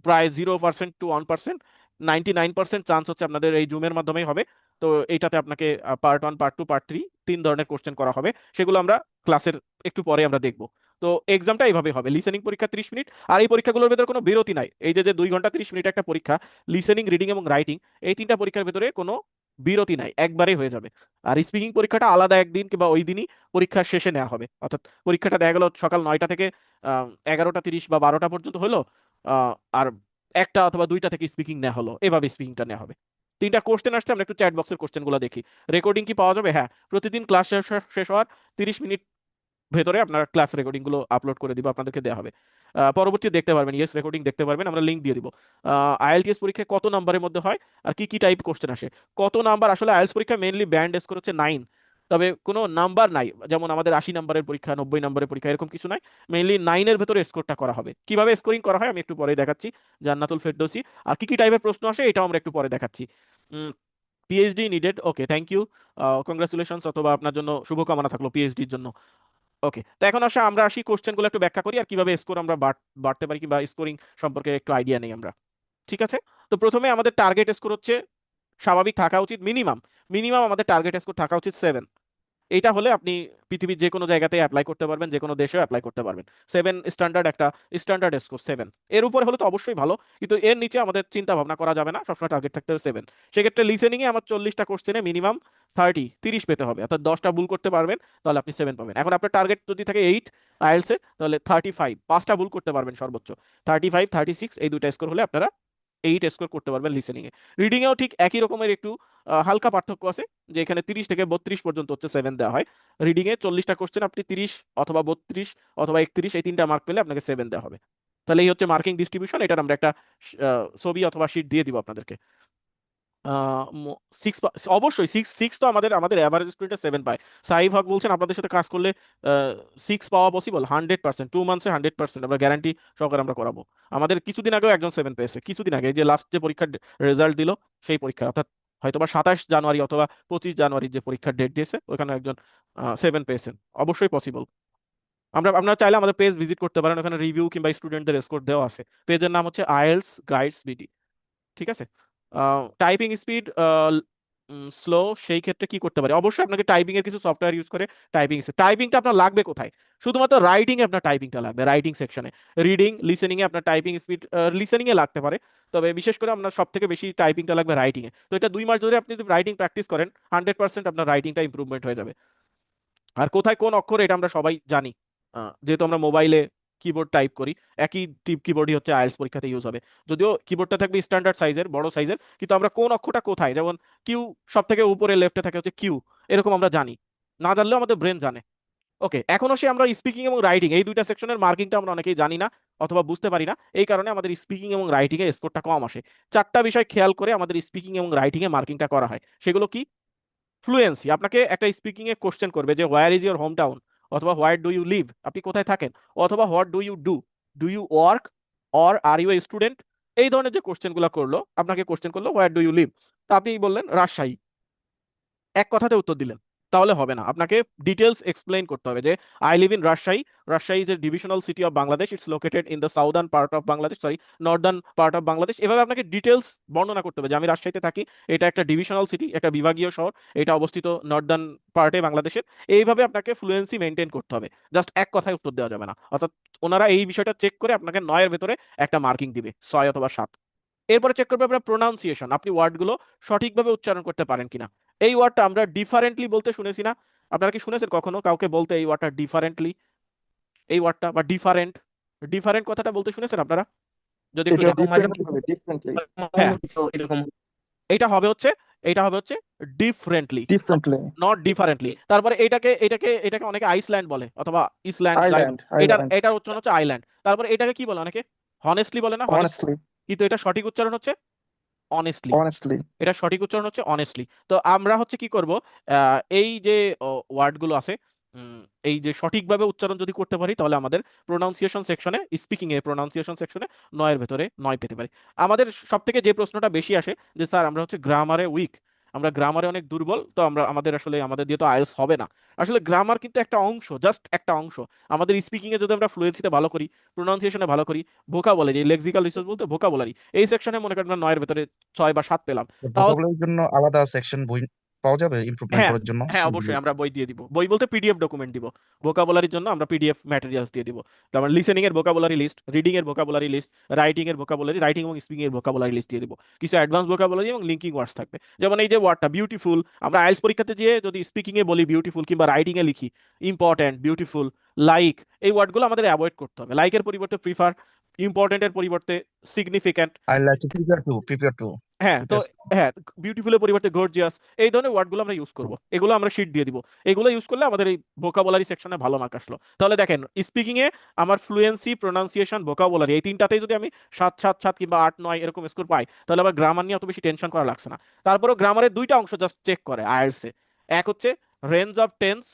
প্রায় 0% to 1%। 99% চান্স হচ্ছে আপনাদের এই জুমের মাধ্যমেই হবে। তো এইটাতে আপনাকে পার্ট 1, পার্ট 2, পার্ট 3 3 ধরনের কোশ্চেন করা হবে, সেগুলো আমরা ক্লাসের একটু পরে আমরা দেখবো। তো এক্সামটা এইভাবে হবে, লিসেনিং পরীক্ষা 30 মিনিট। আর এই পরীক্ষাগুলোর ভেতরে কোনো বিরতি নাই। এই যে যে 2 ঘন্টা 30 মিনিট একটা পরীক্ষা, লিসেনিং, রিডিং এবং রাইটিং, এই 3টা পরীক্ষার ভেতরে কোনো বিরতি নাই, একবারেই হয়ে যাবে। আর স্পিকিং পরীক্ষাটা আলাদা একদিন কিংবা ওই দিনই পরীক্ষার শেষে নেওয়া হবে, অর্থাৎ পরীক্ষাটা দেখা গেল সকাল 9টা থেকে 11টা 30 বা 12টা পর্যন্ত হলো, আর 1টা অথবা 2টা থেকে স্পিকিং নেওয়া হলো, এভাবে স্পিকিংটা নেওয়া হবে। 3টা কোশ্চেন আসছে, আমরা একটু চ্যাট বক্সের কোশ্চেনগুলো দেখি। রেকর্ডিং কি পাওয়া যাবে? হ্যাঁ, প্রতিদিন ক্লাস শেষ হওয়ার 30 মিনিট ভেতরে আপনার ক্লাস রেকর্ডিং গুলো আপলোড করে দিব, আপনাদেরকে দেওয়া হবে। পরবর্তী দেখতে পারবেন, ইয়েস রেকর্ডিং দেখতে পারবেন, আমরা লিংক দিয়ে দিব। আইএলটিএস পরীক্ষায় কত নাম্বারের মধ্যে হয় আর কি কি টাইপ কোশ্চেন আসে, কত নাম্বার? আসলে আইএলটিএস পরীক্ষা মেইনলি ব্যান্ড স্কোর হচ্ছে 9, তবে কোনো নাম্বার নাই, যেমন আমাদের 80 নম্বরের পরীক্ষা, 90 নম্বরের পরীক্ষা, এরকম কিছু নাই। মেইনলি 9-এর ভেতরে স্কোরটা করা হবে। কিভাবে স্কোরিং করা হয় আমি একটু পরে দেখাচ্ছি, জান্নাতুল ফেরদৌসি। আর কি কি টাইপের প্রশ্ন আসে এটাও আমরা একটু পরে দেখাচ্ছি। PhD needed, okay, thank you, congratulations, অথবা আপনার জন্য শুভকামনা থাকলো পিএইচডির জন্য। ওকে, তো এখন আমরা আসি কোশ্চেনগুলো একটু ব্যাখ্যা করি আর কিভাবে স্কোর আমরা বাড়তে পারি কিংবা স্কোরিং সম্পর্কে একটু আইডিয়া নেই আমরা। ঠিক আছে? তো প্রথমে আমাদের টার্গেট স্কোর হচ্ছে স্বাভাবিক থাকা উচিত মিনিমাম। মিনিমাম আমাদের টার্গেট স্কোর থাকা উচিত 7। এইটা হলে আপনি পৃথিবীর যে কোনো জায়গাতে অ্যাপ্লাই করতে পারবেন, যে কোনো দেশেও অ্যাপ্লাই করতে পারবেন। 7 স্ট্যান্ডার্ড একটা স্ট্যান্ডার্ড স্কোর 7, এর উপরে হলে তো অবশ্যই ভালো, কিন্তু এর নিচে আমাদের চিন্তা ভাবনা করা যাবে না, সবসময় টার্গেট থাকতে হবে 7। সেক্ষেত্রে লিসেনিং এ আমার 40টা কোশ্চেনে মিনিমাম 30 পেতে হবে, অর্থাৎ 10টা ভুল করতে পারবেন, তাহলে আপনি 7 পাবেন। এখন আপনার টার্গেট যদি থাকে 8 আইএলস এ, তাহলে 35, 5টা ভুল করতে পারবেন সর্বোচ্চ। 35, 36 এই দুইটা স্কোর হলে আপনারা 8 স্কোর করতে পারবেন লিসেনিং এ। রিডিং এও ঠিক একই রকমের একটু হালকা পার্থক্য আছে, যে এখানে 30 থেকে 32 পর্যন্ত হচ্ছে 7 দেওয়া হয়। রিডিং এ 40টা কোশ্চেন আপনি 30 অথবা 32 অথবা 31 এই তিনটা মার্ক পেলে আপনাকে 7 দেওয়া হবে। তাহলে এই হচ্ছে মার্কিং ডিস্ট্রিবিউশন। এটার আমরা একটা ছবি অথবা শিট দিয়ে দিব আপনাদেরকে। সিক্স, অবশ্যই সিক্স সিক্স তো আমাদের আমাদের অ্যাভারেজ স্টুডেন্ট 7 পায়। সাহিব হক বলছেন আপনাদের সাথে কাজ করলে 6 পাওয়া পসিবল। 100%, 2 মান্থসে 100% আমরা গ্যারান্টি সহকারে আমরা করাবো। আমাদের কিছুদিন আগেও একজন 7 পেয়েছে, কিছুদিন আগে, এই যে লাস্ট যে পরীক্ষার রেজাল্ট দিল সেই পরীক্ষা, অর্থাৎ হয়তোবা 27 জানুয়ারি অথবা 25 জানুয়ারি যে পরীক্ষার ডেট দিয়েছে ওখানে একজন 7 পেয়েছেন। অবশ্যই পসিবল। আপনারা চাইলে আমাদের পেজ ভিজিট করতে পারেন, ওখানে রিভিউ কিংবা স্টুডেন্টদের স্কোর দেওয়া আছে। পেজের নাম হচ্ছে আইএলস গাইডস বিডি। ঠিক আছে। টাইপিং স্পিড স্লো, সেই ক্ষেত্রে কি করতে পারি? অবশ্যই আপনাকে টাইপিং এর কিছু সফটওয়্যার ইউজ করে টাইপিংটা আপনার লাগবে কোথায়? শুধুমাত্র রাইটিং এ আপনার টাইপিংটা লাগবে, রাইটিং সেকশনে। রিডিং লিসেনিং এ আপনার টাইপিং স্পিড লিসেনিং এ লাগতে পারে, তবে বিশেষ করে আপনার সব থেকে বেশি টাইপিংটা লাগবে রাইটিং এ। তো এটা 2 মাস ধরে আপনি যদি রাইটিং প্র্যাকটিস করেন 100% আপনার রাইটিংটা ইমপ্রুভমেন্ট হয়ে যাবে। আর কোথায় কোন অক্ষর এটা আমরা সবাই জানি, যেহেতু আমরা মোবাইলে কিবোর্ড টাইপ করি, একই টিপ কিবোর্ডই হচ্ছে আইএলটিএস পরীক্ষাতে ইউজ হবে। যদিও কিবোর্ডটা থাকবে স্ট্যান্ডার্ড সাইজের, বড় সাইজের, কিন্তু আমরা কোন অক্ষরটা কোথায়, যেমন কিউ সব থেকে উপরে লেফটে থাকে হচ্ছে কিউ, এরকম আমরা জানি, না জানলেও আমাদের ব্রেন জানে। ওকে, এখনো সে আমরা স্পিকিং এবং রাইটিং এই দুইটা সেকশনের মার্কিংটা আমরা অনেকেই জানি না অথবা বুঝতে পারি না, এই কারণে আমাদের স্পিকিং এবং রাইটিং এর স্কোরটা কম আসে। 4টা বিষয় খেয়াল করে আমাদের স্পিকিং এবং রাইটিং এ মার্কিংটা করা হয়। সেগুলো কি? ফ্লুয়েন্সি, আপনাকে একটা স্পিকিং এ কোশ্চেন করবে যে where is your home town, অথবা হোয়ার ডু ইউ লিভ, আপনি কোথায় থাকেন, অথবা what do you do, do you work, or are you a student. এই ধরনের যে কোশ্চেনগুলো করলো, আপনাকে কোশ্চেন করলো হোয়ার ডু ইউ লিভ, তা আপনি বললেন রাজশাহী, এক কথাতে উত্তর দিলেন, তাহলে হবে না। আপনাকে ডিটেলস এক্সপ্লেইন করতে হবে যে I live in Rajshahi, Rajshahi is a divisional city of Bangladesh, it's located in the southern part of Bangladesh, sorry Northern part of Bangladesh. এভাবে আপনাকে ডিটেলস বর্ণনা করতে হবে যে আমি রাজশাহীতে থাকি, এটা একটা ডিভিশনাল সিটি, একটা বিভাগীয় শহর, এটা অবস্থিত নর্দার্ন পার্টে বাংলাদেশের। এইভাবে আপনাকে ফ্লুয়েন্সি মেনটেন করতে হবে, জাস্ট এক কথায় উত্তর দেওয়া যাবে না। অর্থাৎ ওনারা এই বিষয়টা চেক করে আপনাকে 9-এর ভেতরে একটা মার্কিং দিবে, 6 অথবা 7। এরপরে চেক করবে আপনার প্রোনাউন্সিয়েশন, আপনি ওয়ার্ডগুলো সঠিকভাবে উচ্চারণ করতে পারেন কিনা। এই ওয়ার্ডটা আমরা ডিফারেন্টলি বলতে শুনেছি না? আপনারা কি শুনেছেন কখনো কাউকে বলতে এই ওয়ার্ডটা ডিফারেন্টলি, এই ওয়ার্ডটা বা ডিফারেন্ট, ডিফারেন্ট কথাটা বলতে শুনেছেন আপনারা? যদি একটু এটা এরকম মাঝে ডিফারেন্ট কিভাবে? ডিফারেন্টলি হ্যাঁ, এরকম এটা হবে হচ্ছে, এটা হবে হচ্ছে ডিফারেন্টলি, ডিফারেন্টলি নট ডিফারেন্টলি। তারপরে এটাকে অনেকে আইসল্যান্ড বলে অথবা ইসল্যান্ড, যাই হোক। আইল্যান্ড এটার আইল্যান্ড এটার উচ্চারণ হচ্ছে আইল্যান্ড। তারপরে এটাকে কি বলে অনেকে? হনেস্টলি বলে না, হনেস্টলি, অনেস্টলি কিন্তু এটা সঠিক উচ্চারণ হচ্ছে অনেস্টলি। অনেস্টলি এটা সঠিক উচ্চারণ হচ্ছে অনেস্টলি। তো আমরা হচ্ছে কি করব, এই যে ওয়ার্ডগুলো আছে, উম, এই যে সঠিকভাবে উচ্চারণ যদি করতে পারি, তাহলে আমাদের প্রোনাউন্সিয়েশন সেকশনে, স্পিকিং এর প্রোনাউন্সিয়েশন সেকশনে 9-এর ভেতরে 9 পেতে পারি। আমাদের সব থেকে যে প্রশ্নটা বেশি আসে যে স্যার আমরা হচ্ছে গ্রামারে উইক, আমরা গ্রামারে অনেক দুর্বল, তো আমাদের আসলে আমাদের দিয়ে তো আইএলটিএস হবে না। আসলে গ্রামার কিন্তু একটা অংশ, জাস্ট একটা অংশ। আমাদের স্পিকিং এ যদি আমরা ফ্লুয়েন্সিতে ভালো করি, প্রোনাউন্সিয়েশনে ভালো করি, ভোকাবুলারি, লেক্সিক্যাল রিসোর্স বলতে ভোকাবুলারি, এই সেকশনে মনে করেন 9-এর ভেতরে 6 বা 7 পেলাম, তাহলে ভোকাবুলারির জন্য আলাদা সেকশন বই পাওয়া যাবে ইমপ্রুভমেন্ট হ্যাঁ, করার জন্য? হ্যাঁ অবশ্যই আমরা বই দিয়ে দিব। বই বলতে পিডিএফ ডকুমেন্ট দিব। ভোকাবুলারির জন্য আমরা পিডিএফ ম্যাটেরিয়ালস দিয়ে দিব। তারপর লিসেনিং এর ভোকাবুলারি লিস্ট, রিডিং এর ভোকাবুলারি লিস্ট, রাইটিং এর ভোকাবুলারি, রাইটিং এবং স্পিকিং এর ভোকাবুলারি লিস্ট দিয়ে দিব। কিছু অ্যাডভান্স ভোকাবুলারি এবং লিঙ্কিং ওয়ার্ডস থাকবে। যেমন এই যে ওয়ার্ডটা বিউটিফুল, আমরা আইএলটিএস পরীক্ষাতে যেয়ে যদি স্পিকিং এ বলি বিউটিফুল, কিংবা রাইটিং এ লিখি ইম্পর্ট্যান্ট, বিউটিফুল, লাইক, এই ওয়ার্ডগুলো আমাদের অ্যাভয়েড করতে হবে। লাইকের পরিবর্তে প্রিফার, ইম্পর্ট্যান্টের পরিবর্তে significant. I like to prepare to হ্যাঁ, তো টেস্ট। হ্যাঁ, বিউটিফুলের পরিবর্তে গর্জিয়াস, এই ধরনের ওয়ার্ডগুলো আমরা ইউজ করব, এগুলো আমরা শিট দিয়ে দিব। এগুলো ইউজ করলে আমাদের এই ভোকাবুলারি সেকশনে ভালো মার্ক আসলো। তাহলে দেখেন স্পিকিং এ আমার ফ্লুয়েন্সি, প্রোনাউন্সিয়েশন, ভোকাবুলারি এই তিনটাতেই যদি আমি 7-7-7 কিংবা 8-9 এরকম স্কোর পাই, তাহলে আবার গ্রামার নিয়ে অত বেশি টেনশন করা লাগছে না। তারপরেও গ্রামারের দুইটা অংশ জাস্ট চেক করে আইএলটিএস এ, এক হচ্ছে রেঞ্জ অফ টেন্স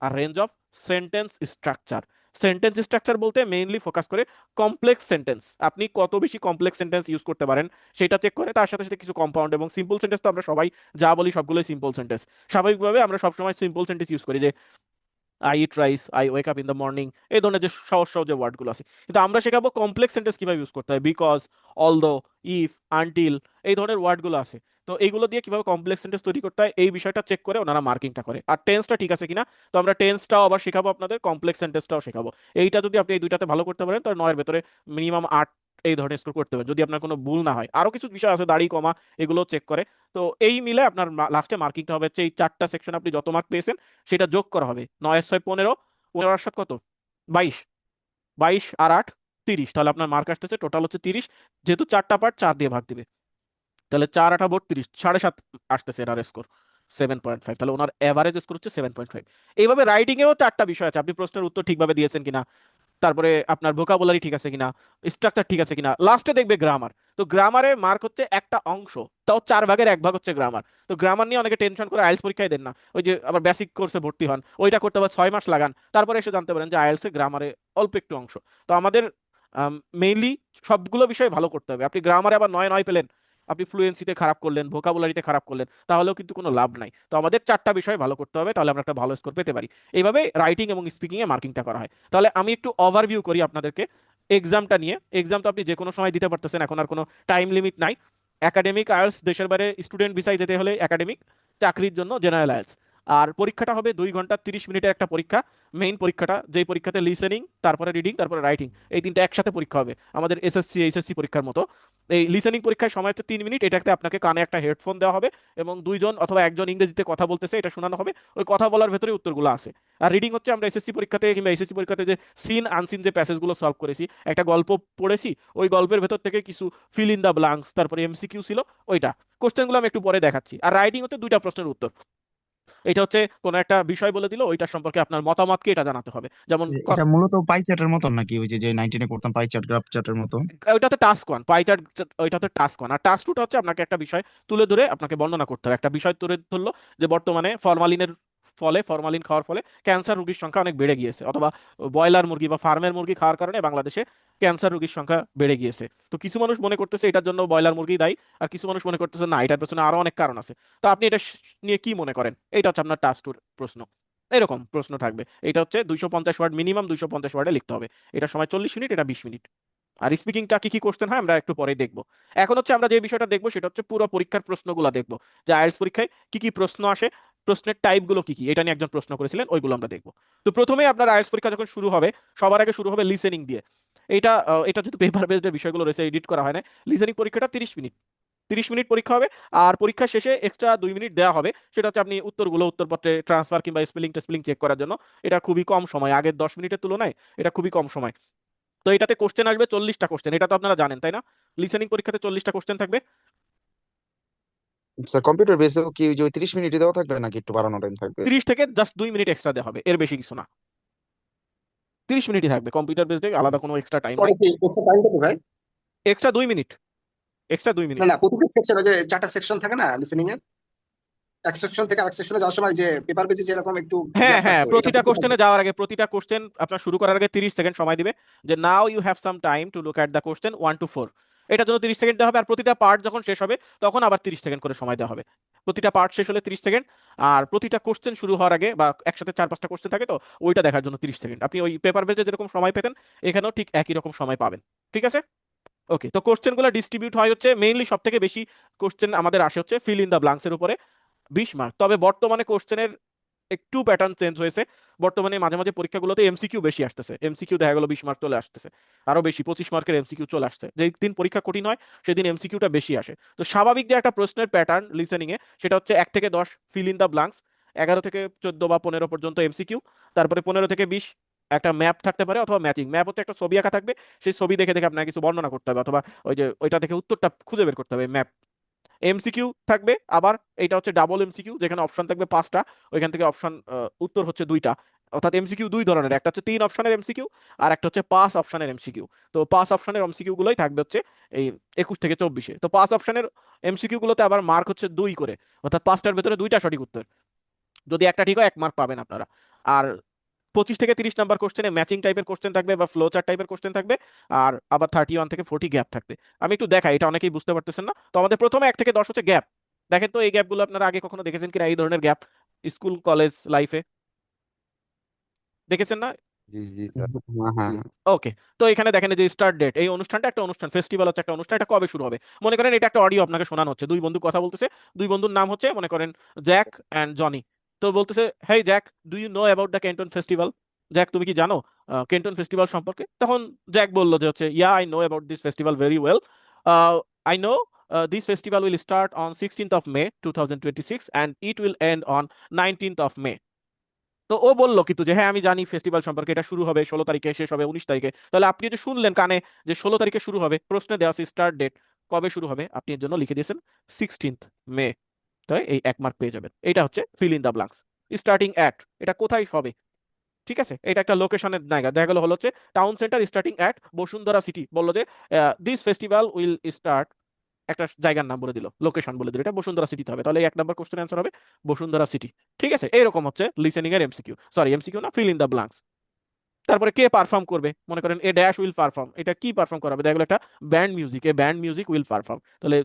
আর range of sentence structure. Sentence structure বলতে মেইনলি ফোকাস করে কমপ্লেক্স সেন্টেন্স, আপনি কত বেশি কমপ্লেক্স সেন্টেন্স ইউজ করতে পারেন সেটা চেক করে। তার সাথে সাথে কিছু কম্পাউন্ড এবং সিম্পল সেন্টেন্স, তো আমরা সবাই যা বলি সবগুলোই সিম্পল সেন্টেন্স। স্বাভাবিকভাবে আমরা সবসময় সিম্পল সেন্টেন্স ইউজ করি, যে I eat rice, I wake up in the morning, এই ধরনের যে সহজ সহজ যে ওয়ার্ডগুলো আছে। কিন্তু আমরা শেখাবো কমপ্লেক্স সেন্টেন্স কিভাবে ইউজ করতে হয়, বিকজ, অলদো, ইফ, আনটিল, এই ধরনের ওয়ার্ডগুলো আছে। তো এইগুলো দিয়ে কিভাবে কমপ্লেক্স সেন্টেন্স তৈরি করতে হয় এই বিষয়টা চেক করে ওনারা মার্কিংটা করে। আর টেন্সটা ঠিক আছে কিনা, তো আমরা টেন্সটাও আবার শেখাবো, আপনাদের কমপ্লেক্স সেন্টেন্সটাও শেখাবো। এইটা যদি আপনি এই দুইটাতে ভালো করতে পারেন তাহলে 9-এর ভেতরে মিনিমাম 8 এই ধরনের স্কোর করতে পারেন, যদি আপনার কোনো ভুল না হয়। আরো কিছু বিষয় আছে, দাড়ি কমা, এগুলো চেক করে। তো এই মিলে আপনার লাস্টে মার্কিংটা হবে হচ্ছে এই 4টা সেকশন আপনি যত মার্ক পেয়েছেন সেটা যোগ করা হবে। 9-6 15, 15 কত, 22, 22 আর 8 30, তাহলে আপনার মার্ক আসতেছে টোটাল হচ্ছে 30। যেহেতু 4টা পার্ট 4 দিয়ে ভাগ দিবে, তাহলে 4 8 32, 7.5 আসতেছে এনার স্কোর 7.5। তাহলে ওনার এভারেজ স্কোর হচ্ছে 7.5। এইভাবে রাইটিং এও 4টা বিষয় আছে, আপনি প্রশ্নের উত্তর ঠিকভাবে দিয়েছেন কিনা, তারপরে আপনার ভোকাবুলারি ঠিক আছে কিনা, স্ট্রাকচার ঠিক আছে কিনা, লাস্টে দেখবে গ্রামার। তো গ্রামারে মার্ক হচ্ছে একটা অংশ, তাও 4 ভাগের 1 ভাগ হচ্ছে গ্রামার। তো গ্রামার নিয়ে অনেকে টেনশন করে আইএলটিএস পরীক্ষায় দেন না, ওই যে আবার বেসিক কোর্সে ভর্তি হন, ওইটা করতে আবার 6 মাস লাগান, তারপরে এসে জানতে পারেন যে আইএলটিএস এ গ্রামারে অল্প একটু অংশ। তো আমাদের মেইনলি সবগুলো বিষয় ভালো করতে হবে। আপনি গ্রামারে আবার 9 পেলেন, আপনি ফ্লুয়েন্সিতে খারাপ করলেন, ভোকাবুলারিতে খারাপ করলেন, তাহলেও কিন্তু কোনো লাভ নাই। তো আমাদের 4টা বিষয় ভালো করতে হবে, তাহলে আমরা একটা ভালো স্কোর পেতে পারি। এইভাবে রাইটিং এবং স্পিকিং এ মার্কিংটা করা হয়। তাহলে আমি একটু ওভারভিউ করি আপনাদেরকে এক্সামটা নিয়ে। এক্সাম তো আপনি যে কোনো সময় দিতে পারতেছেন, এখন আর কোনো টাইম লিমিট নাই। একাডেমিক আইএলটিএস, দেশের বাইরে স্টুডেন্ট ভিসায় যেতে হলে একাডেমিক, চাকরির জন্য জেনারেল আইএলটিএস। আর পরীক্ষাটা হবে 2 ঘন্টা 30 মিনিটের একটা পরীক্ষা। মেইন পরীক্ষাটা, যেই পরীক্ষাতে লিসেনিং, তারপরে রিডিং, তারপরে রাইটিং, এই তিনটা একসাথে পরীক্ষা হবে, আমাদের এসএসসি এইচএসসি পরীক্ষার মতো। এই লিসেনিং পরীক্ষায় সময় হচ্ছে 3 মিনিট, এটাতে আপনাকে কানে একটা হেডফোন দেওয়া হবে এবং 2জন অথবা 1জন ইংরেজিতে কথা বলতেছে, এটা শোনানো হবে, ওই কথা বলার ভেতরে উত্তরগুলো আছে। আর রিডিং হচ্ছে আমরা এসএসসি পরীক্ষাতে কিংবা এসএসসি পরীক্ষাতে যে সিন আনসিন যে প্যাসেজগুলো সলভ করেছি, একটা গল্প পড়েছি, ওই গল্পের ভেতর থেকে কিছু ফিল ইন দ্য ব্ল্যাঙ্কস, তারপরে এমসিকিউ ছিল, ওইটা কোশ্চেনগুলো আমি একটু পরে দেখাচ্ছি। আর রাইটিং হচ্ছে 2টা প্রশ্নের উত্তর। এটা হচ্ছে কোনো একটা বিষয় বলে দিল, ওইটার সম্পর্কে আপনার মতামতকে এটা জানাতে হবে। যেমন এটা মূলত পাই চার্টের মতন নাকি, ওই যে যে 19-এ করতাম পাই চার্ট, গ্রাফ চার্টের মতো? ওইটাতে টাস্ক 1 পাই চার্ট, ওইটাতে টাস্ক 1। আর টাস্ক 2টা হচ্ছে আপনাকে একটা বিষয় তুলে ধরে আপনাকে বর্ণনা করতে হবে। একটা বিষয় তুলে ধরলো যে বর্তমানে ফরমালিন খাওয়ার ফলে ক্যান্সার রোগীর সংখ্যা অনেক বেড়ে গিয়েছে, অথবা ব্রয়লার মুরগি বা ফার্মের মুরগি খাওয়ার কারণে বাংলাদেশে ক্যান্সার রোগীর সংখ্যা বেড়ে গিয়েছে। তো কিছু মানুষ মনে করতেছে এটার জন্য ব্রয়লার মুরগি দায়ী, আর কিছু মানুষ মনে করতেছে না, এটার পেছনে আরো অনেক কারণ আছে। তো আপনি এটা নিয়ে কি মনে করেন, এটা হচ্ছে আপনার টাস্ক 2 প্রশ্ন। এরকম প্রশ্ন থাকবে। এটা হচ্ছে 250 ওয়ার্ড, মিনিমাম 250 ওয়ার্ডে লিখতে হবে। এটা সময় 40 মিনিট, এটা 20 মিনিট। আর স্পিকিংটা কি কি কোশ্চেন হয় আমরা একটু পরে দেখবো। এখন হচ্ছে আমরা যে বিষয়টা দেখবো সেটা হচ্ছে পুরো পরীক্ষার প্রশ্নগুলো দেখবো, যে আইএলটিএস পরীক্ষায় কি কি প্রশ্ন আসে, প্রশ্নের টাইপগুলো কি কি, এটা নিয়ে একজন প্রশ্ন করেছিলেন, ওইগুলো আমরা দেখবো। তো প্রথমে আপনার আইএলটিএস পরীক্ষা যখন শুরু হবে, সবার আগে শুরু হবে লিসেনিং দিয়ে। এটা যেহেতু পেপার বেসড বিষয়গুলো রয়েছে, এডিট করা হয় না, লিসেনিং পরীক্ষাটা 30 মিনিট, 30 মিনিট পরীক্ষা হবে। আর পরীক্ষা শেষে এক্সট্রা 2 মিনিট দেওয়া হবে, সেটা হচ্ছে আপনি উত্তরপত্রে ট্রান্সফার কিংবা স্পেলিং চেক করার জন্য। এটা খুবই কম সময়, আগের 10 মিনিটের তুলনায় এটা খুবই কম সময়। তো এটাতে কোশ্চেন আসবে 40টা কোশ্চেন, এটা তো আপনারা জানেন তাই না? লিসেনিং পরীক্ষাতে 40টা কোশ্চেন থাকবে। স্যার কম্পিউটার বেসেও কি ওই যে 30 মিনিটই দেওয়া থাকবে নাকি একটু বাড়ানো টাইম থাকবে? 30 থেকে জাস্ট 2 মিনিট এক্সট্রা দেওয়া হবে, এর বেশি কিছু না। 30 মিনিটই থাকবে, কম্পিউটার বেসড, আলাদা কোনো এক্সট্রা টাইম পরে নাই। কি এক্সট্রা টাইম কত ভাই? এক্সট্রা 2 মিনিট, এক্সট্রা 2 না মিনিট। না, প্রতিটা সেকশন, যে 4টা সেকশন থাকে না লিসেনিং এর, এক সেকশন থেকে আরেক সেকশনে যাওয়ার সময় যে পেপার বেজে যেরকম একটু হ্যাঁ গ্যাপ হ্যাঁ, থাকতো, এটা প্রতিটা কত থাকবে? কোশ্চেনে যাওয়ার আগে, প্রতিটা কোশ্চেন আপনার শুরু করার আগে 30 সেকেন্ড সময় দিবে, যে now you have some time to look at the question 1 to 4। এটার জন্য 30 সেকেন্ড দেওয়া হবে। আর প্রতিটা পার্ট যখন শেষ হবে তখন আবার 30 সেকেন্ড করে সময় দেওয়া হবে। প্রতিটা পার্ট শেষ হলে 30 সেকেন্ড। আর প্রতিটা কোশ্চেন শুরু হওয়ার আগে, বা একসাথে 4-5টা কোশ্চেন থাকে, তো ওইটা দেখার জন্য 30 সেকেন্ড। আপনি ওই পেপার বেজে যেরকম সময় পেতেন এখানেও ঠিক একই রকম সময় পাবেন। ঠিক আছে? ওকে। তো কোশ্চেনগুলো ডিস্ট্রিবিউট হয় হচ্ছে মেইনলি, সব থেকে বেশি কোশ্চেন আমাদের আসে হচ্ছে ফিল ইন দ্য ব্ল্যাঙ্কস এর উপরে, 20 মার্ক। তবে বর্তমানে কোশ্চেনের একটু প্যাটার্ন চেঞ্জ হয়েছে। বর্তমানে মাঝে মাঝে পরীক্ষাগুলোতে এমসিকিউ বেশি আসতেছে, এমসিকিউ দেখা গেল 20 মার্ক চলে আসতেছে, আরো বেশি 25 মার্কের এমসিকিউ চলে আসছে। যেই দিন পরীক্ষা কঠিন হয় সেদিন এমসিকিউটা বেশি আসে। তো স্বাভাবিক যে একটা প্রশ্নের প্যাটার্ন লিসেনিং এ, সেটা হচ্ছে 1 থেকে 10 ফিল ইন দ্য ব্ল্যাঙ্কস, 11 থেকে 14 বা 15 পর্যন্ত এমসিকিউ, তারপরে 15 থেকে 20 একটা ম্যাপ থাকতে পারে, অথবা ম্যাচিং ম্যাপ হচ্ছে একটা ছবি আঁকা থাকবে, সেই ছবি দেখে দেখে আপনাকে কিছু বর্ণনা করতে হবে, অথবা ওই যে ওইটা থেকে উত্তরটা খুঁজে বের করতে হবে, ম্যাপ। এমসিকিউ থাকবে আবার, এটা হচ্ছে ডাবল এমসিকিউ, যেখানে অপশন থাকবে 5টা, ওইখান থেকে অপশন উত্তর হচ্ছে 2টা। অর্থাৎ এমসিকিউ 2 ধরনের, একটা হচ্ছে 3 অপশনের এমসিকিউ, আর একটা হচ্ছে 5 অপশনের এমসিকিউ। তো 5 অপশনের এমসিকিউ গুলোই থাকবে হচ্ছে এই 21 থেকে 24-এ। তো 5 অপশনের এমসিকিউ গুলোতে আবার মার্ক হচ্ছে 2 করে, অর্থাৎ 5টার ভেতরে 2টা সঠিক উত্তর, যদি একটা ঠিক হয় 1 মার্ক পাবেন আপনারা। আর 25 থেকে 30 নাম্বার কোশ্চেনে ম্যাচিং টাইপের কোশ্চেন থাকবে বা ফ্লো চার্ট টাইপের কোশ্চেন থাকবে। আর আবার 31 থেকে 40 গ্যাপ থাকবে। আমি একটু দেখাই, এটা অনেকেই বুঝতে পারতেছেন না। তো আমাদের প্রথমে 1 থেকে 10 হচ্ছে গ্যাপ। দেখেন তো এই গ্যাপগুলো আপনারা আগে কখনো দেখেছেন কিনা, এই ধরনের গ্যাপ স্কুল কলেজ লাইফে? দেখেছেন না? জি জি স্যার। হ্যাঁ হ্যাঁ। ওকে, তো এখানে দেখেন এই যে স্টার্ট ডেট, এই অনুষ্ঠানটা একটা অনুষ্ঠান, ফেস্টিভ্যাল হচ্ছে একটা অনুষ্ঠান, এটা কবে শুরু হবে। মনে করেন এটা একটা অডিও আপনাকে শোনানো হচ্ছে, দুই বন্ধু কথা বলতেছে, দুই বন্ধুর নাম হচ্ছে মনে করেন জ্যাক অ্যান্ড জনি। তো বলতেছে, hey Jack, do you know about the Kenton festival? Jack, তুমি কি জানো কেন্টন ফেস্টিভ্যাল সম্পর্কে? তখন জ্যাক বললো যে হচ্ছে, yeah, I know about this festival very well. I know this festival will start on 16th of May 2026 and it will end on 19th of May. তো ও বললো কিন্তু যে হ্যাঁ আমি জানি ফেস্টিভ্যাল সম্পর্কে, এটা শুরু হবে 16 তারিখে, শেষ হবে 19 তারিখে। তাহলে আপনি যে শুনলেন কানে যে 16 তারিখে শুরু হবে, প্রশ্নে দেওয়া আছে স্টার্ট ডেট কবে শুরু হবে, আপনি এর জন্য লিখে দিয়েছেন 16th May। তাই এই 1 মার্ক পেয়ে যাবেন। এটা হচ্ছে feel in the blanks. Starting at, এটা কোথায় হবে, ঠিক আছে, এটা একটা লোকেশনের জায়গা, দেখা গেল হলো হচ্ছে town centre starting at Bashundhara city, বললো যে দিস ফেস্টিভ্যাল উইল স্টার্ট, একটা জায়গার নাম বলে দিল, লোকেশন বলে দিল, এটা বসুন্ধরা সিটিতে হবে, তাহলে 1 নম্বর কোশ্চেন অ্যান্সার হবে বসুন্ধরা সিটি। ঠিক আছে, এরকম হচ্ছে লিসেনিং এর এমসিকিউ, সরি এমসিকিউ না, ফিল ইন দ্য ব্ল্যাঙ্কস। তারপরে কে পারফর্ম করবে, মনে করেন এ ড্যাশ উইল পারফর্ম, এটা কি পারফর্ম করাবে, দেখা গেলো একটা band music, a band music will perform, তাহলে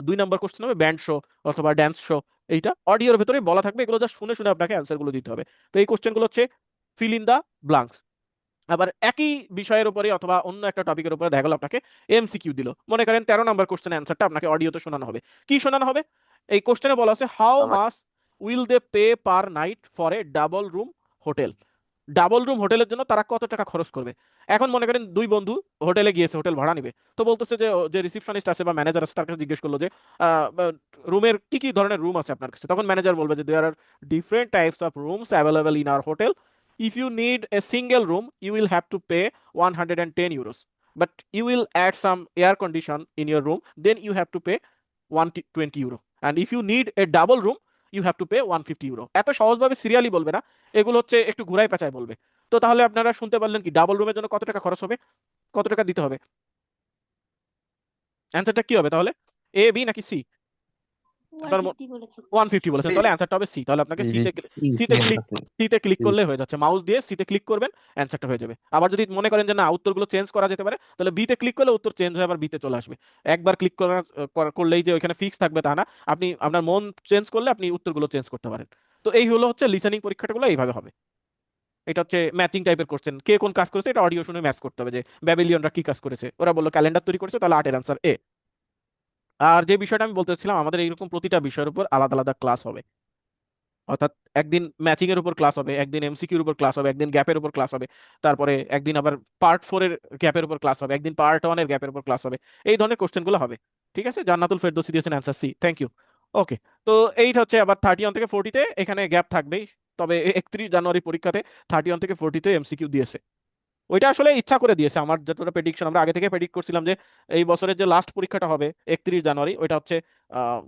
2 নম্বর কোশ্চেন হবে ব্যান্ড শো অথবা ড্যান্স শো। এইটা অডিওর ভেতরে বলা থাকবে, এগুলো জাস্ট শুনে শুনে আপনাকে অ্যান্সার গুলো দিতে হবে। তো এই কোশ্চেন গুলো হচ্ছে ফিল ইন দ্য ব্ল্যাঙ্কস। আবার একই বিষয়ের উপরে অথবা অন্য একটা টপিকের উপরে দেখা গেল আপনাকে এমসিকিউ দিল, মনে করেন 13 নম্বর কোশ্চেন অ্যান্সারটা আপনাকে অডিওতে শোনানো হবে। কি শোনানো হবে? এই কোশ্চেনে বলা আছে how much will they pay per night for a double room hotel. Double room হোটেলের জন্য তারা কত টাকা খরচ করবে। এখন মনে করেন দুই বন্ধু হোটেলে গিয়েছে, হোটেল ভাড়া নিবে, তো বলতেছে যে যে রিসিপশনিস্ট আছে বা ম্যানেজার আছে তার কাছে জিজ্ঞেস করলো যে রুমের কি কি ধরনের রুম আছে আপনার কাছে। তখন ম্যানেজার বলবে যে there are different types of rooms available in our hotel. If you need a single room, you will have to pay 110 euros. But you will add some air condition in your room, then you have to pay 120 euro. And if you need a double room, you have to pay 150 euro. এত সহজভাবে serially বলবে না, এগুলো হচ্ছে একটু ঘুরাই পেঁচায় বলবে। তো তাহলে আপনারা শুনতে পারলেন কি, ডাবল রুমের জন্য কত টাকা খরচ হবে, কত টাকা দিতে হবে। অ্যান্সারটা কি হবে তাহলে, এ বি নাকি সি? আপনার 150 বলেছেন। 150 বলেছেন, তাহলে অ্যান্সারটা হবে সি। তাহলে আপনাকে সি সিতে সি সিতে ক্লিক আছে। সিতে ক্লিক করলে হয়ে যাচ্ছে, মাউস দিয়ে সিতে ক্লিক করবেন, অ্যান্সারটা হয়ে যাবে। আবার যদি মনে করেন যে না উত্তরগুলো চেঞ্জ করা যেতে পারে, তাহলে বিতে ক্লিক করলে উত্তর চেঞ্জ হয়ে আবার বিতে চলে আসবে। একবার ক্লিক করলেই যে ওইখানে ফিক্স থাকবে তা না, আপনি আপনার মন চেঞ্জ করলে আপনি উত্তরগুলো চেঞ্জ করতে পারেন। তো এই হলো হচ্ছে লিসেনিং পরীক্ষাগুলো এইভাবে হবে। এটা হচ্ছে ম্যাচিং টাইপের কোশ্চেন, কে কোন কাজ করেছে এটা অডিও শুনে ম্যাচ করতে হবে, যে ব্যাবিলিয়নরা কি কাজ করেছে, ওরা বললো ক্যালেন্ডার তৈরি করেছে, তাহলে 8-এর অ্যান্সার এ। আর যে বিষয়টা আমি বলতে চাচ্ছিলাম, আমাদের এইরকম প্রতিটা বিষয়ের উপর আলাদা আলাদা ক্লাস হবে, অর্থাৎ একদিন ম্যাচিং এর উপর ক্লাস হবে, একদিন এমসিকিউর উপর ক্লাস হবে, একদিন গ্যাপের উপর ক্লাস হবে, তারপরে একদিন আবার পার্ট 4 এর গ্যাপের উপর ক্লাস হবে, একদিন পার্ট 1 এর গ্যাপের উপর ক্লাস হবে। এই ধরনের কোশ্চেন গুলো হবে। ঠিক আছে, জান্নাতুল ফেরদৌসী দিয়েছেন অ্যান্সার সি, থ্যাংক ইউ। ওকে, তো এইটা হচ্ছে আবার 31 থেকে 40-তে এখানে গ্যাপ থাকবেই, তবে 31 জানুয়ারি পরীক্ষাতে 31 থেকে 40-তে এমসিকিউ দিয়েছে। ওইটা আসলে ইচ্ছা করে দিয়েছে, আমার যতটা প্রেডিকশন, আমরা আগে থেকে প্রেডিক্ট করছিলাম যে এই বছরের যে লাস্ট পরীক্ষাটা হবে 31 জানুয়ারি, ওইটা হচ্ছে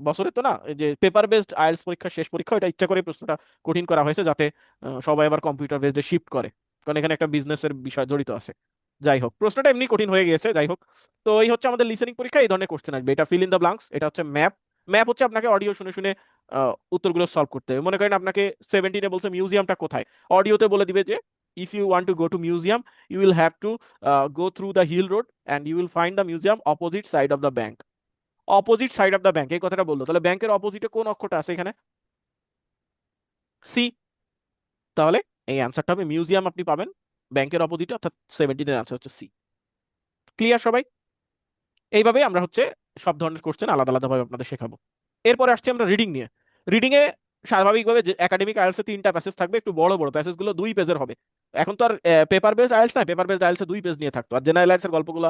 বছরের তো না, এই যে পেপার বেসড আইএলটিএস পরীক্ষা শেষ পরীক্ষা, ওইটা ইচ্ছা করে প্রশ্নটা কঠিন করা হয়েছে, যাতে সবাই আবার কম্পিউটার বেসডে শিফট করে, কারণ এখানে একটা বিজনেসের বিষয় জড়িত আছে। যাই হোক, প্রশ্নটা এমনি কঠিন হয়ে গিয়েছে, যাই হোক। তো এই হচ্ছে আমাদের লিসেনিং পরীক্ষা, এই ধরনের কোশ্চেন আসবে। এটা ফিল ইন দ্য ব্ল্যাঙ্কস, এটা হচ্ছে ম্যাপ। ম্যাপ হচ্ছে আপনাকে অডিও শুনে শুনে উত্তরগুলো সলভ করতে হবে। মনে করেন আপনাকে 17-এ বলছে মিউজিয়ামটা কোথায়, অডিওতে বলে দিবে যে if you want to go to museum, you will have to go through the hill road and you will find the museum opposite side of the bank. Opposite side of the bank, এই কথাটা বললো, তাহলে ব্যাংকের অপোজিটে কোন অক্ষরটা আছে এখানে, C. তাহলে এই অ্যান্সারটা হবে মিউজিয়াম, আপনি পাবেন ব্যাংকের অপোজিটে, অর্থাৎ 17-এর অ্যান্সার হচ্ছে সি। ক্লিয়ার সবাই? এইভাবে আমরা হচ্ছে সব ধরনের কোশ্চেন আলাদা আলাদাভাবে আপনাদের শেখাবো। এরপরে আসছে আমরা রিডিং নিয়ে। রিডিং এ স্বাভাবিকভাবে যে একাডেমিক আইএলটিএস 3টা প্যাসেজ থাকবে, একটু বড় বড় প্যাসেজ গুলো 2 পেজের হবে। এখন তো আর পেপার বেসড আইএলটিএস না, পেপার বেসড আইএলটিএস 2 পেজ নিয়ে থাকতো, আর জেনারেল আইএলটিএস এর গল্পগুলো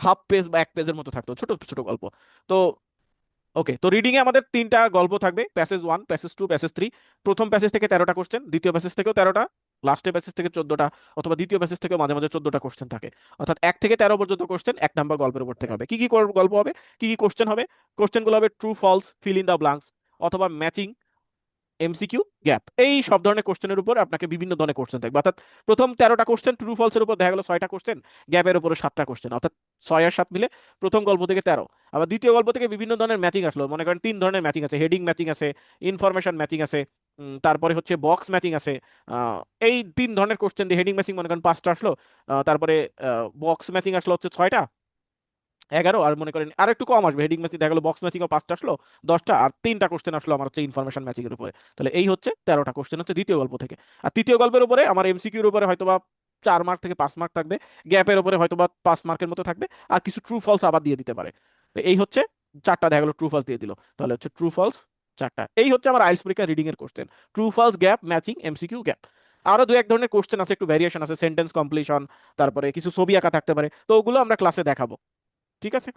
হাফ পেজ বা 1 পেজের মতো থাকতো, ছোট ছোট গল্প। তো ওকে, তো রিডিং এ আমাদের 3টা গল্প থাকবে, প্যাসেজ 1, প্যাসেজ 2, প্যাসেজ 3। প্রথম প্যাসেজ থেকে 13টা কোশ্চেন, দ্বিতীয় প্যাসেজ থেকেও 13টা, লাস্টের প্যাসেজ থেকে 14টা, অথবা দ্বিতীয় প্যাসেজ থেকে মাঝে মাঝে 14টা কোশ্চেন থাকে। অর্থাৎ 1 থেকে 13 পর্যন্ত কোশ্চেন 1 নম্বর গল্পের উপর থেকে হবে। কি কি গল্প হবে, কি কি কোশ্চেন হবে? কোশ্চেনগুলো হবে true false, fill in the blanks, অথবা ম্যাচিং, এমসিকিউ, গ্যাপ। এই সব ধরনের কোশ্চেনের উপর আপনাকে বিভিন্ন ধরনের কোশ্চেন থাকবে। অর্থাৎ প্রথম 13টা কোশ্চেন ট্রু ফলস এর উপর দেখা গেল 6টা কোশ্চেন, গ্যাপের উপরে 7টা কোশ্চেন, অর্থাৎ 6 আর 7 মিলে প্রথম গল্প থেকে 13। আবার দ্বিতীয় গল্প থেকে বিভিন্ন ধরনের ম্যাচিং আসলো, মনে করেন 3 ধরনের ম্যাচিং আছে, হেডিং ম্যাচিং আছে, ইনফরমেশন ম্যাচিং আছে, তারপরে হচ্ছে বক্স ম্যাচিং আছে। এই 3 ধরনের কোশ্চেন দিয়ে হেডিং ম্যাচিং মনে করেন 5টা আসলো, তারপরে বক্স ম্যাচিং আসলো হচ্ছে 6টা, 11, আর মনে করেন আর একটু কম আসবে, হেডিং ম্যাচিং দেখা গেলো বক্স ম্যাচিংও 5টা আসলো, 10টা, আর 3টা কোশ্চেন আসলো আমার হচ্ছে ইনফরমেশন ম্যাচিং এর উপরে। তাহলে এই হচ্ছে 13টা কোশ্চেন হচ্ছে দ্বিতীয় গল্প থেকে। আর তৃতীয় গল্পের উপরে আমার এমসিকিউর উপরে হয়তোবা 4 মার্ক থেকে 5 মার্ক থাকবে, গ্যাপের উপরে হয়তোবা 5 মার্কের মতো থাকবে, আর কিছু ট্রু ফলস আবার দিয়ে দিতে পারে। তো এই হচ্ছে 4টা দেখা গেলো ট্রু ফলস দিয়ে দিল, তাহলে হচ্ছে ট্রু ফলস 4টা। এই হচ্ছে আমার আইএলটিএস পরীক্ষা রিডিং এর question, true false, gap, matching, MCQ, gap. আরো দু এক ধরনের কোশ্চেন আছে, একটু ভ্যারিয়েশন আছে, সেন্টেন্স কমপ্লিশন, তারপরে কিছু ছবি আঁকা থাকতে পারে, তো ওগুলো আমরা ক্লাসে দেখাবো। ঠিক আছে,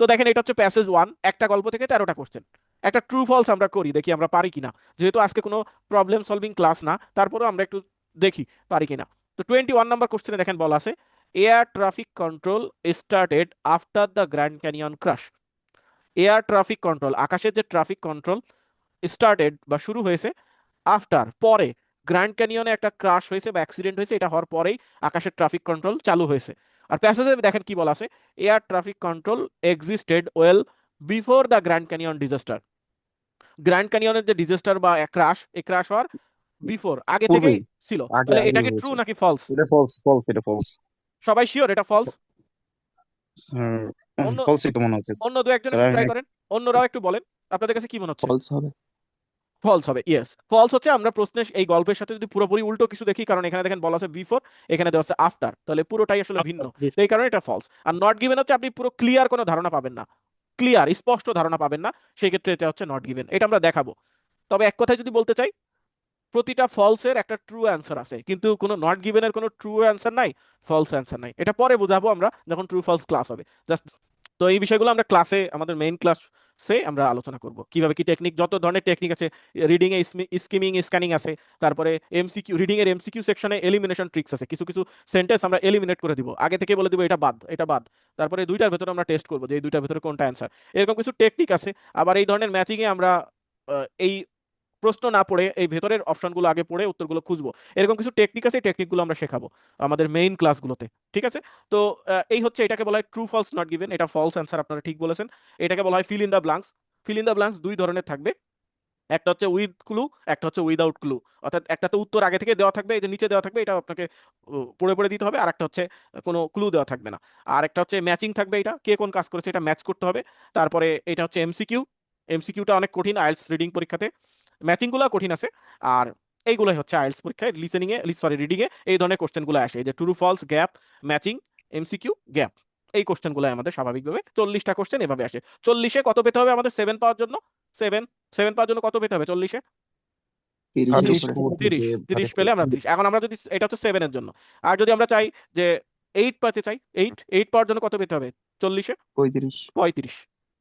তো দেখেন এটা হচ্ছে প্যাসেজ 1, একটা গল্প থেকে 13টা কোশ্চেন। একটা ট্রু ফলস আমরা করি, দেখি আমরা পারি কিনা, যেহেতু আজকে কোনো প্রবলেম সলভিং ক্লাস না, তারপরেও আমরা একটু দেখি পারি কিনা। তো 21 নাম্বার কোশ্চেনে দেখেন বলা আছে, air traffic control started after the Grand Canyon crash. Air traffic control, আকাশের যে ট্রাফিক কন্ট্রোল, স্টার্টেড বা শুরু হয়েছে, আফটার পরে, গ্র্যান্ড ক্যানিয়নে একটা ক্রাশ হয়েছে বা অ্যাক্সিডেন্ট হয়েছে, এটা হওয়ার পরেই আকাশের ট্রাফিক কন্ট্রোল চালু হয়েছে। আর প্যাসেজে দেখেন কি বলা আছে, air traffic control existed well before the Grand Canyon disaster. Grand ক্যানিয়নের যে ডিজাস্টার বা ক্রাশ, এই ক্রাশ হওয়ার বিফোর, আগে থেকেই পূর্বেই ছিল। আগে তাহলে আগে এটা কি ট্রু হয়েছে। নাকি ফলস? এটা ফলস, ফলস, এটা ফলস। সবাই শিওর এটা ফলস? অন্য ফলসই তো মনে হচ্ছে অন্য দু একজন স্যার। একটু আমি ট্রাই করেন, অন্যরাও একটু বলেন আপনাদের কাছে কি মনে হচ্ছে। ফলস হবে। ফলস হবে, ইয়েস ফলস হচ্ছে। আমরা প্রশ্নের এই গল্পের সাথে যদি পুরোপুরি উল্টো কিছু দেখি, কারণ এখানে দেখেন বলা আছে বিফোর, এখানে দেওয়া আছে আফটার, তাহলে পুরোটাই আসলে ভিন্ন, তো এই কারণে এটা ফলস। আর নট গিভেন হচ্ছে আপনি পুরো ক্লিয়ার কোনো ধারণা পাবেন না, ক্লিয়ার স্পষ্ট ধারণা পাবেন না, সেই ক্ষেত্রে এটা হচ্ছে নট গিভেন, এটা আমরা দেখাবো। তবে এক কথায় যদি বলতে চাই, প্রতিটা ফলসের একটা ট্রু অ্যান্সার আছে, কিন্তু কোনো নট গিভেনের কোনো ট্রু অ্যান্সার নাই, ফলস অ্যান্সার নাই। এটা পরে বোঝাবো আমরা যখন ট্রু ফলস ক্লাস হবে, জাস্ট। তো এই বিষয়গুলো আমরা ক্লাসে, আমাদের মেইন ক্লাসে আমরা আলোচনা করব, কিভাবে কি টেকনিক, যত ধরনের টেকনিক আছে, রিডিং এ স্কিমিং, স্ক্যানিং আছে, তারপরে এমসিকিউ, রিডিং এর এমসিকিউ সেকশনে এলিমিনেশন ট্রিক্স আছে, কিছু কিছু সেন্টেন্স আমরা এলিমিনেট করে দিব, আগে থেকে বলে দিব এটা বাদ, এটা বাদ, তারপরে দুইটার ভেতরে আমরা টেস্ট করবো যে এই দুইটার ভেতরে কোনটা অ্যান্সার, এরকম কিছু টেকনিক আছে। আবার এই ধরনের ম্যাচিং এ আমরা এই প্রশ্ন না পড়ে এই ভেতরের অপশনগুলো আগে পড়ে উত্তরগুলো খুঁজবো, এরকম কিছু টেকনিক আছে, টেকনিকগুলো আমরা শেখাবো আমাদের মেইন ক্লাসগুলোতে। ঠিক আছে, তো এই হচ্ছে, এটাকে বলা হয় ট্রু ফলস নট গিভেন, এটা ফলস অ্যান্সার, আপনারা ঠিক বলেছেন। এটাকে বলা হয় feel in the blanks. Feel in the blanks দুই ধরনের থাকবে, একটা হচ্ছে উইথ ক্লু, একটা হচ্ছে উইদাউট ক্লু। অর্থাৎ একটা তো উত্তর আগে থেকে দেওয়া থাকবে, এই যে নিচে দেওয়া থাকবে, এটা আপনাকে পড়ে পড়ে দিতে হবে, আর একটা হচ্ছে কোনো ক্লু দেওয়া থাকবে না। আর একটা হচ্ছে ম্যাচিং থাকবে, এটা কে কোন কাজ করেছে এটা ম্যাচ করতে হবে। তারপরে এটা হচ্ছে এমসিকিউ, এমসিকিউটা অনেক কঠিন আইএলটিএস রিডিং পরীক্ষাতে, ম্যাচিংগুলো কঠিন আছে। আর এইগুলোই হচ্ছে আইএলটিএস পরীক্ষায় লিসেনিং এ, সরি রিডিং এ এই ধরনের কোশ্চেনগুলো আসে, এই যে true false, gap, matching, MCQ, gap, এই কোশ্চেনগুলো আমাদের স্বাভাবিকভাবে 40টা কোশ্চেন এভাবে আসে। 40-এ কত পেতে হবে আমাদের 7 পাওয়ার জন্য? 7 7 পাওয়ার জন্য কত পেতে হবে 40-এ? 30 30 উপরে। 30, 30 পেলে আমরা 30। এখন আমরা যদি, এটা হচ্ছে 7 এর জন্য, আর যদি আমরা চাই যে 8 পেতে চাই, 8 পাওয়ার জন্য কত পেতে হবে 40-এ? 35। 35,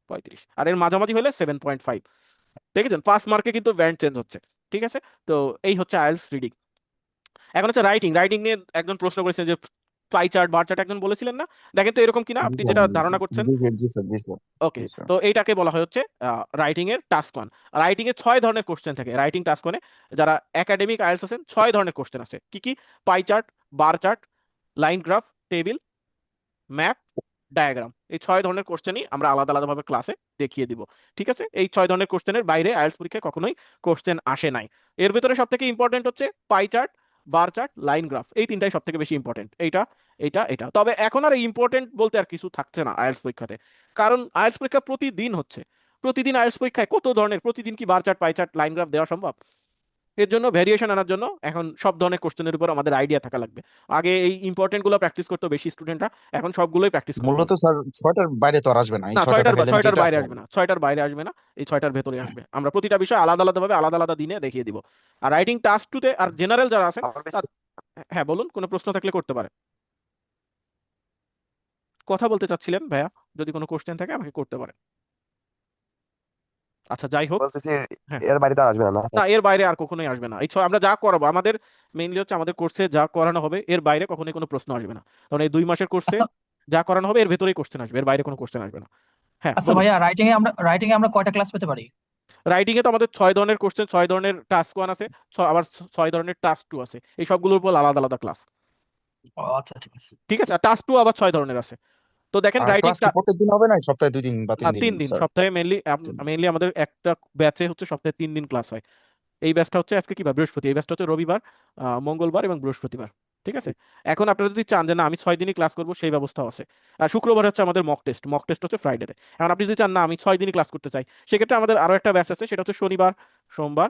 35, আর এর মাঝামাঝি হলে 7.5। দেখেছেন 5 মার্কে কিন্তু ব্যান্ড চেঞ্জ হচ্ছে। ঠিক আছে, তো এই হচ্ছে আইএলটিএস রিডিং। এখন হচ্ছে রাইটিং, রাইটিং নিয়ে একজন প্রশ্ন করেছেন যে পাই চার্ট, বার চার্ট একজন বলেছিলেন না, দেখেন তো এরকম কিনা, জি আপনি স্যার, যেটা জি ধারণা স্যার, করছেন। জি স্যার, জি স্যার, ওকে, জি স্যার। তো এইটাকে বলা হয় হচ্ছে রাইটিং এর টাস্ক 1। রাইটিং এ 6 ধরনের কোশ্চেন থাকে রাইটিং টাস্ক 1-এ। যারা একাডেমিক আইএলটিএস আছেন, 6 ধরনের কোশ্চেন আছে, কি কি? Pie chart, bar chart, line graph, table, map, diagram, এই 6 ধরনের কোশ্চেনই আমরা আলাদা আলাদাভাবে ক্লাসে দেখিয়ে দিব। ঠিক আছে, এই 6 ধরনের কোশ্চেনের বাইরে আইএলটিএস পরীক্ষায় কখনোই কোশ্চেন আসে নাই। এর ভিতরে সবথেকে ইম্পর্টেন্ট হচ্ছে pie chart, bar chart, line graph, এই তিনটাই সবথেকে বেশি ইম্পর্টেন্ট। এইটা, এটা, এটা। তবে এখন আর ইম্পর্টেন্ট বলতে আর কিছু থাকছে না আইএলটিএস পরীক্ষাতে, কারণ আইএলটিএস পরীক্ষা প্রতিদিন হচ্ছে। প্রতিদিন আইএলটিএস পরীক্ষায় কত ধরনের, প্রতিদিন কি bar chart, pie chart, line graph দেওয়া সম্ভব? এর জন্য ভেরিয়েশন আনার জন্য এখন সব ধরনের কোশ্চেনের উপর আমাদের আইডিয়া থাকা লাগবে। আগে এই ইম্পর্টেন্ট গুলো প্র্যাকটিস করতো বেশি স্টুডেন্টরা, এখন সবগুলোই প্র্যাকটিস করতে মূলত হবে। স্যার 6টার বাইরে তো আর আসবে না, এই না, 6টাতে পেলেন ছয়টার যেটা বাইরে আছে আসবে না, 6টার বাইরে আসবে না, এই 6টার ভেতরে আসবে। আমরা প্রতিটা বিষয় আলাদা আলাদা ভাবে আলাদা আলাদা দিনে দেখিয়ে দিব। আর রাইটিং টাস্ক 2-তে আর জেনারেল যারা আছেন, হ্যাঁ বলুন, কোনো প্রশ্ন থাকলে করতে পারে। কথা বলতে চাচ্ছিলেন ভাইয়া, যদি কোনো কোশ্চেন থাকে আমাকে করতে পারেন। আচ্ছা যাই হোক, বলতেছি হ্যাঁ, এর বাড়িতে আর আসবে না না না এর বাইরে আর কখনোই আসবে না। আমরা যা করাবো, আমাদের মেইনলি হচ্ছে আমাদের কোর্সে যা করানো হবে এর বাইরে কখনোই কোনো প্রশ্ন আসবে না। কারণ এই 2 মাসের কোর্সে আচ্ছা যা করানো হবে এর ভেতরেই কোশ্চেন আসবে, এর বাইরে কোনো কোশ্চেন আসবে না। হ্যাঁ আচ্ছা বলুন। ভাইয়া, রাইটিং এ আমরা কয়টা ক্লাস পেতে পারি? রাইটিং এ তো আমাদের 6 ধরনের কোশ্চেন, 6 ধরনের টাস্ক 1 আছে, আবার 6 ধরনের টাস্ক 2 আছে, এই সবগুলোর উপর আলাদা আলাদা ক্লাস। ও আচ্ছা, ঠিক আছে। ঠিক আছে, আর টাস্ক 2 আবার 6 ধরনের আছে। তো দেখেন আর রাইটিং, ক্লাস কি প্রত্যেকদিন হবে না সপ্তাহে 2 দিন বা না 3 দিন 3 দিন, স্যার? সপ্তাহে মেইনলি 3 দিন। মেইনলি আমাদের একটা ব্যাচে হচ্ছে সপ্তাহে 3 দিন ক্লাস হয়। এই ব্যাচটা হচ্ছে আজকে কি বার, বৃহস্পতি, এই ব্যাচটা হচ্ছে রবিবার, মঙ্গলবার এবং বৃহস্পতিবার। ঠিক আছে। এখন আপনারা যদি চান যে না আমি 6 দিনই ক্লাস করবো, সেই ব্যবস্থাও আছে। আর শুক্রবার হচ্ছে আমাদের মক টেস্ট হচ্ছে ফ্রাইডেতে। এখন আপনি যদি চান না আমি 6 দিনই ক্লাস করতে চাই, সেক্ষেত্রে আমাদের আরো একটা ব্যাচ আছে, সেটা হচ্ছে শনিবার, সোমবার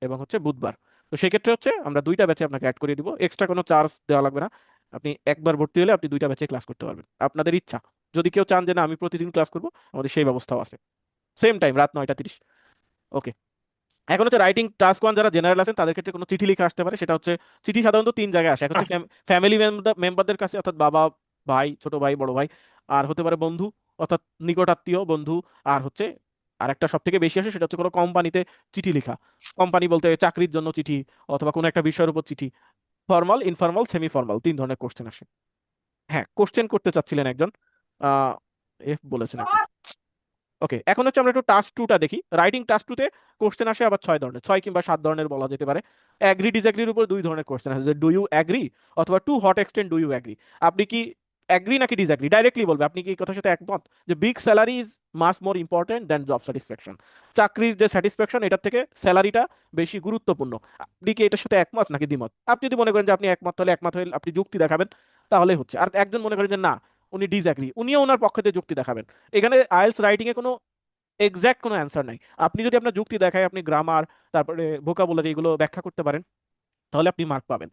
এবং হচ্ছে বুধবার। তো সেক্ষেত্রে হচ্ছে আমরা দুইটা ব্যাচে আপনাকে অ্যাড করে দিব, এক্সট্রা কোনো চার্জ দেওয়া লাগবে না। আপনি একবার ভর্তি হলে আপনি দুইটা ব্যাচে ক্লাস করতে পারবেন, আপনাদের ইচ্ছা। যদি কেউ চান যে না আমি প্রতিদিন ক্লাস করবো, আমাদের সেই ব্যবস্থাও আছে, সেম টাইম রাত 9টা 30। ওকে। এখন হচ্ছে রাইটিং টাস্ক ওয়ান, যারা জেনারেল আছেন তাদের ক্ষেত্রে কোনো চিঠি লিখে আসতে পারে। সেটা হচ্ছে চিঠি সাধারণত 3 জায়গায় আসে। এক হচ্ছে ফ্যামিলি মেম্বারদের কাছে, অর্থাৎ বাবা, ভাই, ছোট ভাই, বড় ভাই। আর হতে পারে বন্ধু, অর্থাৎ নিকট আত্মীয় বন্ধু। আর হচ্ছে আরেকটা সব থেকে বেশি আসে, সেটা হচ্ছে কোনো কোম্পানিতে চিঠি লেখা। কোম্পানি বলতে চাকরির জন্য চিঠি, অথবা কোনো একটা বিষয়ের উপর চিঠি। ফর্মাল, ইনফর্মাল, সেমি ফর্মাল, 3 ধরনের কোশ্চেন আসে। হ্যাঁ, কোশ্চেন করতে চাচ্ছিলেন একজন, আহ এফ বলেছেন আপনি। ওকে, এখন হচ্ছে আমরা একটু টাস্ক টুটা দেখি। রাইটিং টাস্ক টুতে কোশ্চেন আসে আবার 6 ধরনের, 6 কিংবা 7 ধরনের বলা যেতে পারে। অ্যাগ্রি ডিসঅ্যাগ্রির উপর 2 ধরনের কোশ্চেন আছে, যে ডু ইউ অ্যাগ্রি, অথবা to what extent do you agree. আপনি কি অ্যাগ্রি নাকি ডিসঅ্যাগ্রি, ডাইরেক্টলি বলবে আপনি কি এই কথার সাথে একমত যে big salary is much more important than job satisfaction. চাকরির যে স্যাটিসফ্যাকশন এটার থেকে স্যালারিটা বেশি গুরুত্বপূর্ণ। আপনি কি এটার সাথে একমত নাকি দ্বিমত? আপনি যদি মনে করেন যে আপনি একমত, তাহলে একমত হয়ে আপনি যুক্তি দেখাবেন, তাহলে হচ্ছে। আর একজন মনে করেন যে না উনি ডিসঅ্যাগ্রি, উনিও ওনার পক্ষে দিয়ে যুক্তি দেখাবেন। এখানে আইএলস রাইটিং এ কোনো এক্সাক্ট কোনো অ্যান্সার নাই। আপনি যদি আপনার যুক্তি দেখায়, আপনি গ্রামার, তারপরে ভোকাবুলারি এগুলো ব্যাখ্যা করতে পারেন, তাহলে আপনি মার্ক পাবেন।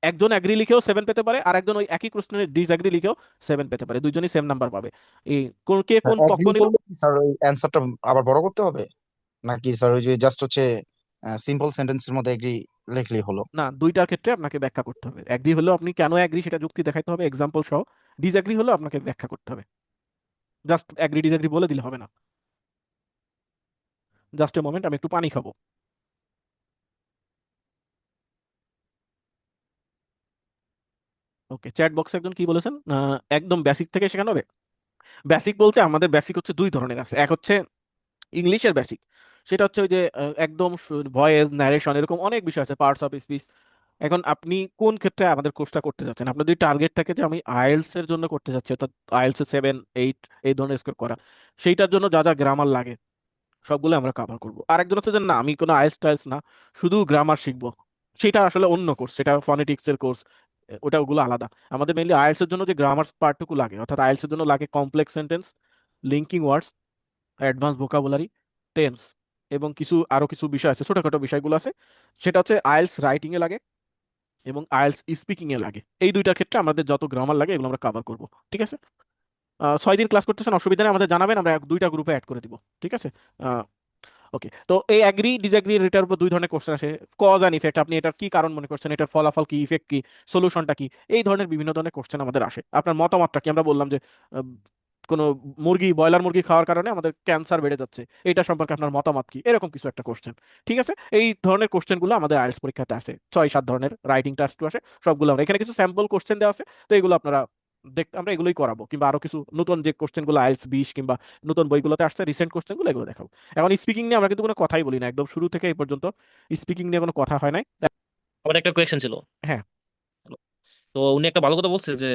একজন অ্যাগ্রি লিখেও 7 পেতে পারে, আর একজন ওই একই প্রশ্নের ডিসঅ্যাগ্রি লিখেও 7 পেতে পারে, দুইজনই সেম নাম্বার পাবে। এই কে কোন পক্ষ অ্যাগ্রি নিল। করলে কি স্যার ওই অ্যান্সারটা আবার বড় করতে হবে, নাকি স্যার ওই যে জাস্ট হচ্ছে সিম্পল সেন্টেন্সের মধ্যে এগ্রি লিখলেই হলো? না, দুইটার ক্ষেত্রে আপনাকে ব্যাখ্যা করতে হবে। অ্যাগ্রি হলেও আপনি কেন অ্যাগ্রি সেটা যুক্তি দেখাইতে হবে এক্সাম্পল সহ। ডিসঅ্যাগ্রি হলেও আপনাকে ব্যাখ্যা করতে হবে। জাস্ট অ্যাগ্রি ডিসঅ্যাগ্রি বলে দিলে হবে না। জাস্ট এ মোমেন্ট, আমি একটু পানি খাবো। ওকে, চ্যাট বক্সে একজন কি বলেছেন, একদম বেসিক থেকে শেখানো হবে। বেসিক বলতে আমাদের বেসিক হচ্ছে 2 ধরনের আছে। এক হচ্ছে ইংলিশের বেসিক, সেটা হচ্ছে ওই যে একদম ভয়েস ন্যারেশন, এরকম অনেক বিষয় আছে, পার্টস অফ স্পিচ। এখন আপনি কোন ক্ষেত্রে আমাদের কোর্সটা করতে যাচ্ছেন? আপনার যদি টার্গেট থাকে যে আমি আইএলস এর জন্য করতে যাচ্ছি, অর্থাৎ আইএলস 7, 8 এই ধরনের স্কোর করা, সেইটার জন্য যা যা গ্রামার লাগে সবগুলো আমরা কভার করব। আর একজন হচ্ছে যে না আমি কোনো আইএলস টাইলস না, শুধু গ্রামার শিখবো, সেটা আসলে অন্য কোর্স, সেটা ফনেটিক্স এর কোর্স, ওটা ওগুলো আলাদা। আমাদের মেইনলি আইএলস এর জন্য যে গ্রামার পার্টটুকু লাগে, অর্থাৎ আইএলস এর জন্য লাগে কমপ্লেক্স সেন্টেন্স, লিঙ্কিং ওয়ার্ডস, অ্যাডভান্স ভোকাবুলারি, টেন্স, এবং আরো কিছু বিষয় আছে, ছোটখাটো বিষয়গুলো আছে, সেটা হচ্ছে আইএলস রাইটিং এ লাগে এবং আইএলস স্পিকিং এ লাগে। এই দুইটার ক্ষেত্রে আমাদের যত গ্রামার লাগে এগুলো আমরা কভার করব। ঠিক আছে। 6 দিন ক্লাস করতেছেন, অসুবিধা নেই, আমাদের জানাবেন, আমরা দুইটা গ্রুপে অ্যাড করে দিব। ঠিক আছে। ওকে, তো এই অ্যাগ্রি ডিসঅ্যাগ্রি এটার উপর 2 ধরনের কোশ্চেন আসে। কজ অ্যান্ড ইফেক্ট, আপনি এটার কি কারণ মনে করছেন, এটার ফলাফল কি, ইফেক্ট কি, সলিউশনটা কি, এই ধরনের বিভিন্ন ধরনের কোশ্চেন আমাদের আসে। আপনার মতামতটা কি, আমরা বললাম যে আহ, কোনো ব্রয়লার মুরগি খাওয়ার কারণে আমাদের ক্যান্সার বেড়ে যাচ্ছে, এটা সম্পর্কে আপনার মতামত কি, এরকম কিছু একটা কোশ্চেন। ঠিক আছে। এই ধরনের কোশ্চেনগুলো আমাদের আইএলটিএস পরীক্ষাতে আসে, 6-7 ধরনের রাইটিং টাস্ক আসে, সবগুলো আমরা এখানে কিছু স্যাম্পল কোশ্চেন দেওয়া আছে। তো এগুলো আপনারা আমরা এগুলোই করাবো, কিংবা আরো কিছু নতুন যে কোশ্চেনগুলো আইএলটিএস 20 কিংবা নতুন বইগুলোতে আসছে রিসেন্ট কোশ্চেনগুলো, এগুলো দেখাবো। এখন স্পিকিং নিয়ে আমরা কিন্তু কোনো কথাই বলি না, একদম শুরু থেকে এই পর্যন্ত স্পিকিং নিয়ে কোনো কথা হয় নাই। আমার একটা কোয়েশ্চেন ছিল। হ্যাঁ, তো উনি একটা ভালো কথা বলছে যে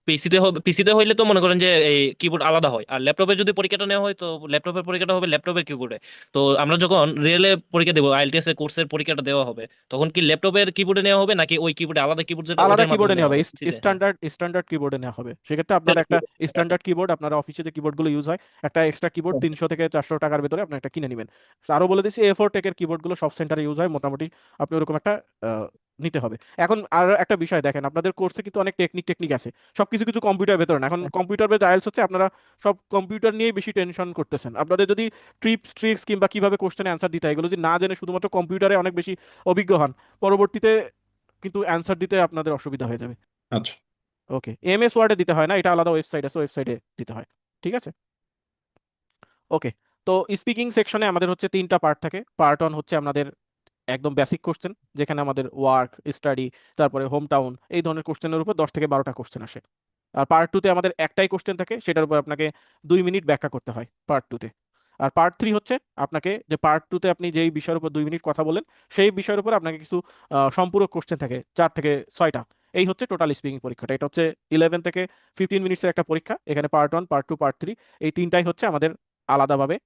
পিসিতে হইলে তো মনে করেন যে এই কিবোর্ড আলাদা হয়, আর ল্যাপটপে যদি পরীক্ষাটা নেওয়া হয় তো ল্যাপটপের পরীক্ষাটা হবে ল্যাপটপের কিবোর্ডে। তো আমরা যখন রিয়েলে পরীক্ষা দেবো, আইএলটিএস এর কোর্সের পরীক্ষাটা দেওয়া হবে, তখন কি ল্যাপটপের কিবোর্ডে নেওয়া হবে, নাকি ওই কিবোর্ডে আলাদা কিবোর্ড যেটা আলাদা ওটার মাধ্যমে কিবোর্ডে নেওয়া নেওয়া হবে, হবে পিসিতে? হ্যাঁ, স্ট্যান্ডার্ড কিবোর্ডে নেওয়া হবে। সেক্ষেত্রে আপনার একটা স্ট্যান্ডার্ড কিবোর্ড, আপনার অফিসে যে কিবোর্ডগুলো ইউজ হয়, একটা এক্সট্রা কিবোর্ড 300 থেকে 400 টাকার ভেতরে আপনি একটা কিনে নেবেন। আরো বলে দিচ্ছি, A4 টেকের কিবোর্ডগুলো সব সেন্টারে ইউজ হয় মোটামুটি, আপনি ওরকম একটা আহ, নিতে হবে। এখন আর একটা বিষয় দেখেন, আপনাদের কোর্সে কিন্তু অনেক টেকনিক আছে, সবকিছু কিছু কম্পিউটার ভেতরে না। এখন কম্পিউটার বেস আইএলটিএস হচ্ছে, আপনারা সব কম্পিউটার নিয়েই বেশি টেনশন করতেছেন। আপনাদের যদি ট্রিক্স কিংবা কিভাবে কোশ্চেনে অ্যান্সার দিতে হয় এগুলো যদি না জেনে শুধুমাত্র কম্পিউটারে অনেক বেশি অভিজ্ঞ হন, পরবর্তীতে কিন্তু অ্যান্সার দিতে আপনাদের অসুবিধা হয়ে যাবে। আচ্ছা। ওকে, এমএস ওয়ার্ডে দিতে হয় না, এটা আলাদা ওয়েবসাইট আছে, ওয়েবসাইটে দিতে হয়। ঠিক আছে। ওকে, তো স্পিকিং সেকশনে আমাদের হচ্ছে 3টা পার্ট থাকে। পার্ট 1 হচ্ছে আমাদের একদম বেসিক কোশ্চেন, যেখানে আমাদের ওয়ার্ক, স্টাডি, তারপরে হোম টাউন, এই ধরনের কোশ্চেনের উপর 10 থেকে 12টা কোশ্চেন আসে। আর পার্ট 2-তে আমাদের একটাই কোশ্চেন থাকে, সেটার উপর আপনাকে 2 মিনিট ব্যাখ্যা করতে হয় পার্ট 2-তে। আর পার্ট 3 হচ্ছে আপনাকে যে পার্ট 2-তে আপনি যেই বিষয়ের উপর 2 মিনিট কথা বলেন, সেই বিষয়ের উপর আপনাকে কিছু সম্পূরক কোশ্চেন থাকে 4 থেকে 6টা। এই হচ্ছে টোটাল স্পিকিং পরীক্ষাটা। এটা হচ্ছে 11 থেকে 15 মিনিটসের একটা পরীক্ষা। এখানে পার্ট 1, পার্ট 2, পার্ট 3 এই 3টাই হচ্ছে আমাদের আলাদাভাবে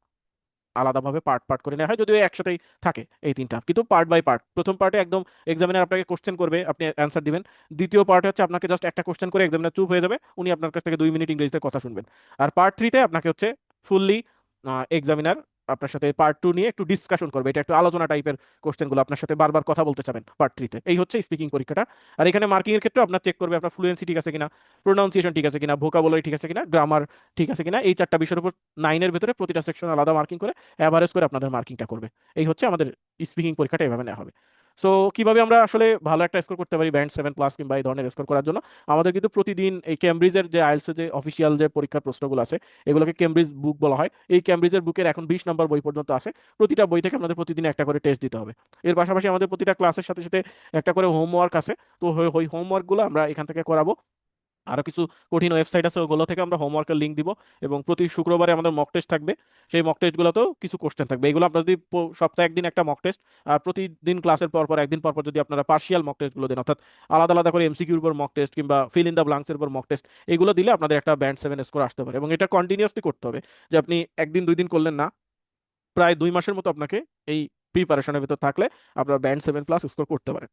আলাদাভাবে পার্ট পার্ট করে নেওয়া হয়, যদিও একসাথেই থাকে এই তিনটা, কিন্তু পার্ট বাই পার্ট। প্রথম পার্টে একদম এক্সামিনার আপনাকে কোশ্চেন করবে, আপনি অ্যান্সার দিবেন। দ্বিতীয় পার্টে হচ্ছে আপনাকে জাস্ট একটা কোশ্চেন করে এক্সামিনার চুপ হয়ে যাবে, উনি আপনার কাছ থেকে 2 মিনিট ইংরেজিতে কথা শুনবেন। আর পার্ট 3-তে আপনাকে হচ্ছে ফুললি এক্সামিনার আপনার সাথে পার্ট 2 নিয়ে একটু ডিসকাশন করবে, এটা একটু আলোচনা টাইপের কোশ্চেনগুলো আপনার সাথে বারবার কথা বলতে চাবেন পার্ট 3-তে। এই হচ্ছে স্পিকিং পরীক্ষাটা। আর এখানে মার্কিং এর ক্ষেত্রে আপনার চেক করবে আপনার ফ্লুয়েন্সি ঠিক আছে কিনা, প্রোনাউন্সিয়েশন ঠিক আছে কিনা, ভোকাবুলারি ঠিক আছে কিনা, গ্রামার ঠিক আছে কিনা। এই 4টা বিষয়ের উপর 9-এর ভেতরে প্রতিটা সেকশন আলাদা মার্কিং করে অ্যাভারেজ করে আপনাদের মার্কিংটা করবে। এই হচ্ছে আমাদের স্পিকিং পরীক্ষাটা, এভাবে নেওয়া হবে। সো কিভাবে আমরা আসলে ভালো একটা স্কোর করতে পারি ব্যান্ড 7+ কিংবা এই ধরনের স্কোর করার জন্য, আমাদের কিন্তু প্রতিদিন এই ক্যামব্রিজের যে আইএলটিএস যে অফিসিয়াল যে পরীক্ষার প্রশ্নগুলো আছে, এগুলোকে ক্যামব্রিজ বুক বলা হয়। এই ক্যামব্রিজের বুকের এখন 20 নম্বর বই পর্যন্ত আছে। প্রতিটা বই থেকে আমাদের প্রতিদিন একটা করে টেস্ট দিতে হবে। এর পাশাপাশি আমাদের প্রতিটা ক্লাসের সাথে সাথে একটা করে হোমওয়ার্ক আছে। তো ওই হোমওয়ার্কগুলো আমরা এখান থেকে করাবো। আরো কিছু কঠিন ওয়েবসাইট আছে, ওগুলো থেকে আমরা হোমওয়ার্কের লিঙ্ক দিব। এবং প্রতি শুক্রবারে আমাদের মক টেস্ট থাকবে, সেই মক টেস্টগুলোতেও কিছু কোশ্চেন থাকবে। এগুলো আপনারা যদি সপ্তাহে একদিন একটা মক টেস্ট, আর প্রতিদিন ক্লাসের পর পর একদিন পর পর যদি আপনারা পার্শিয়াল মক টেস্টগুলো দেন, অর্থাৎ আলাদা আলাদা করে এমসিকিউর উপর মক টেস্ট কিংবা ফিল ইন দ্য ব্লাঙ্কসের উপর মক টেস্ট, এগুলো দিলে আপনাদের একটা ব্যান্ড 7 স্কোর আসতে পারে। এবং এটা কন্টিনিউয়াসলি করতে হবে, যে আপনি একদিন 2 দিন করলেন না, প্রায় 2 মাসের মতো আপনাকে এই প্রিপারেশনের ভিতর থাকলে আপনারা ব্যান্ড 7+ স্কোর করতে পারেন।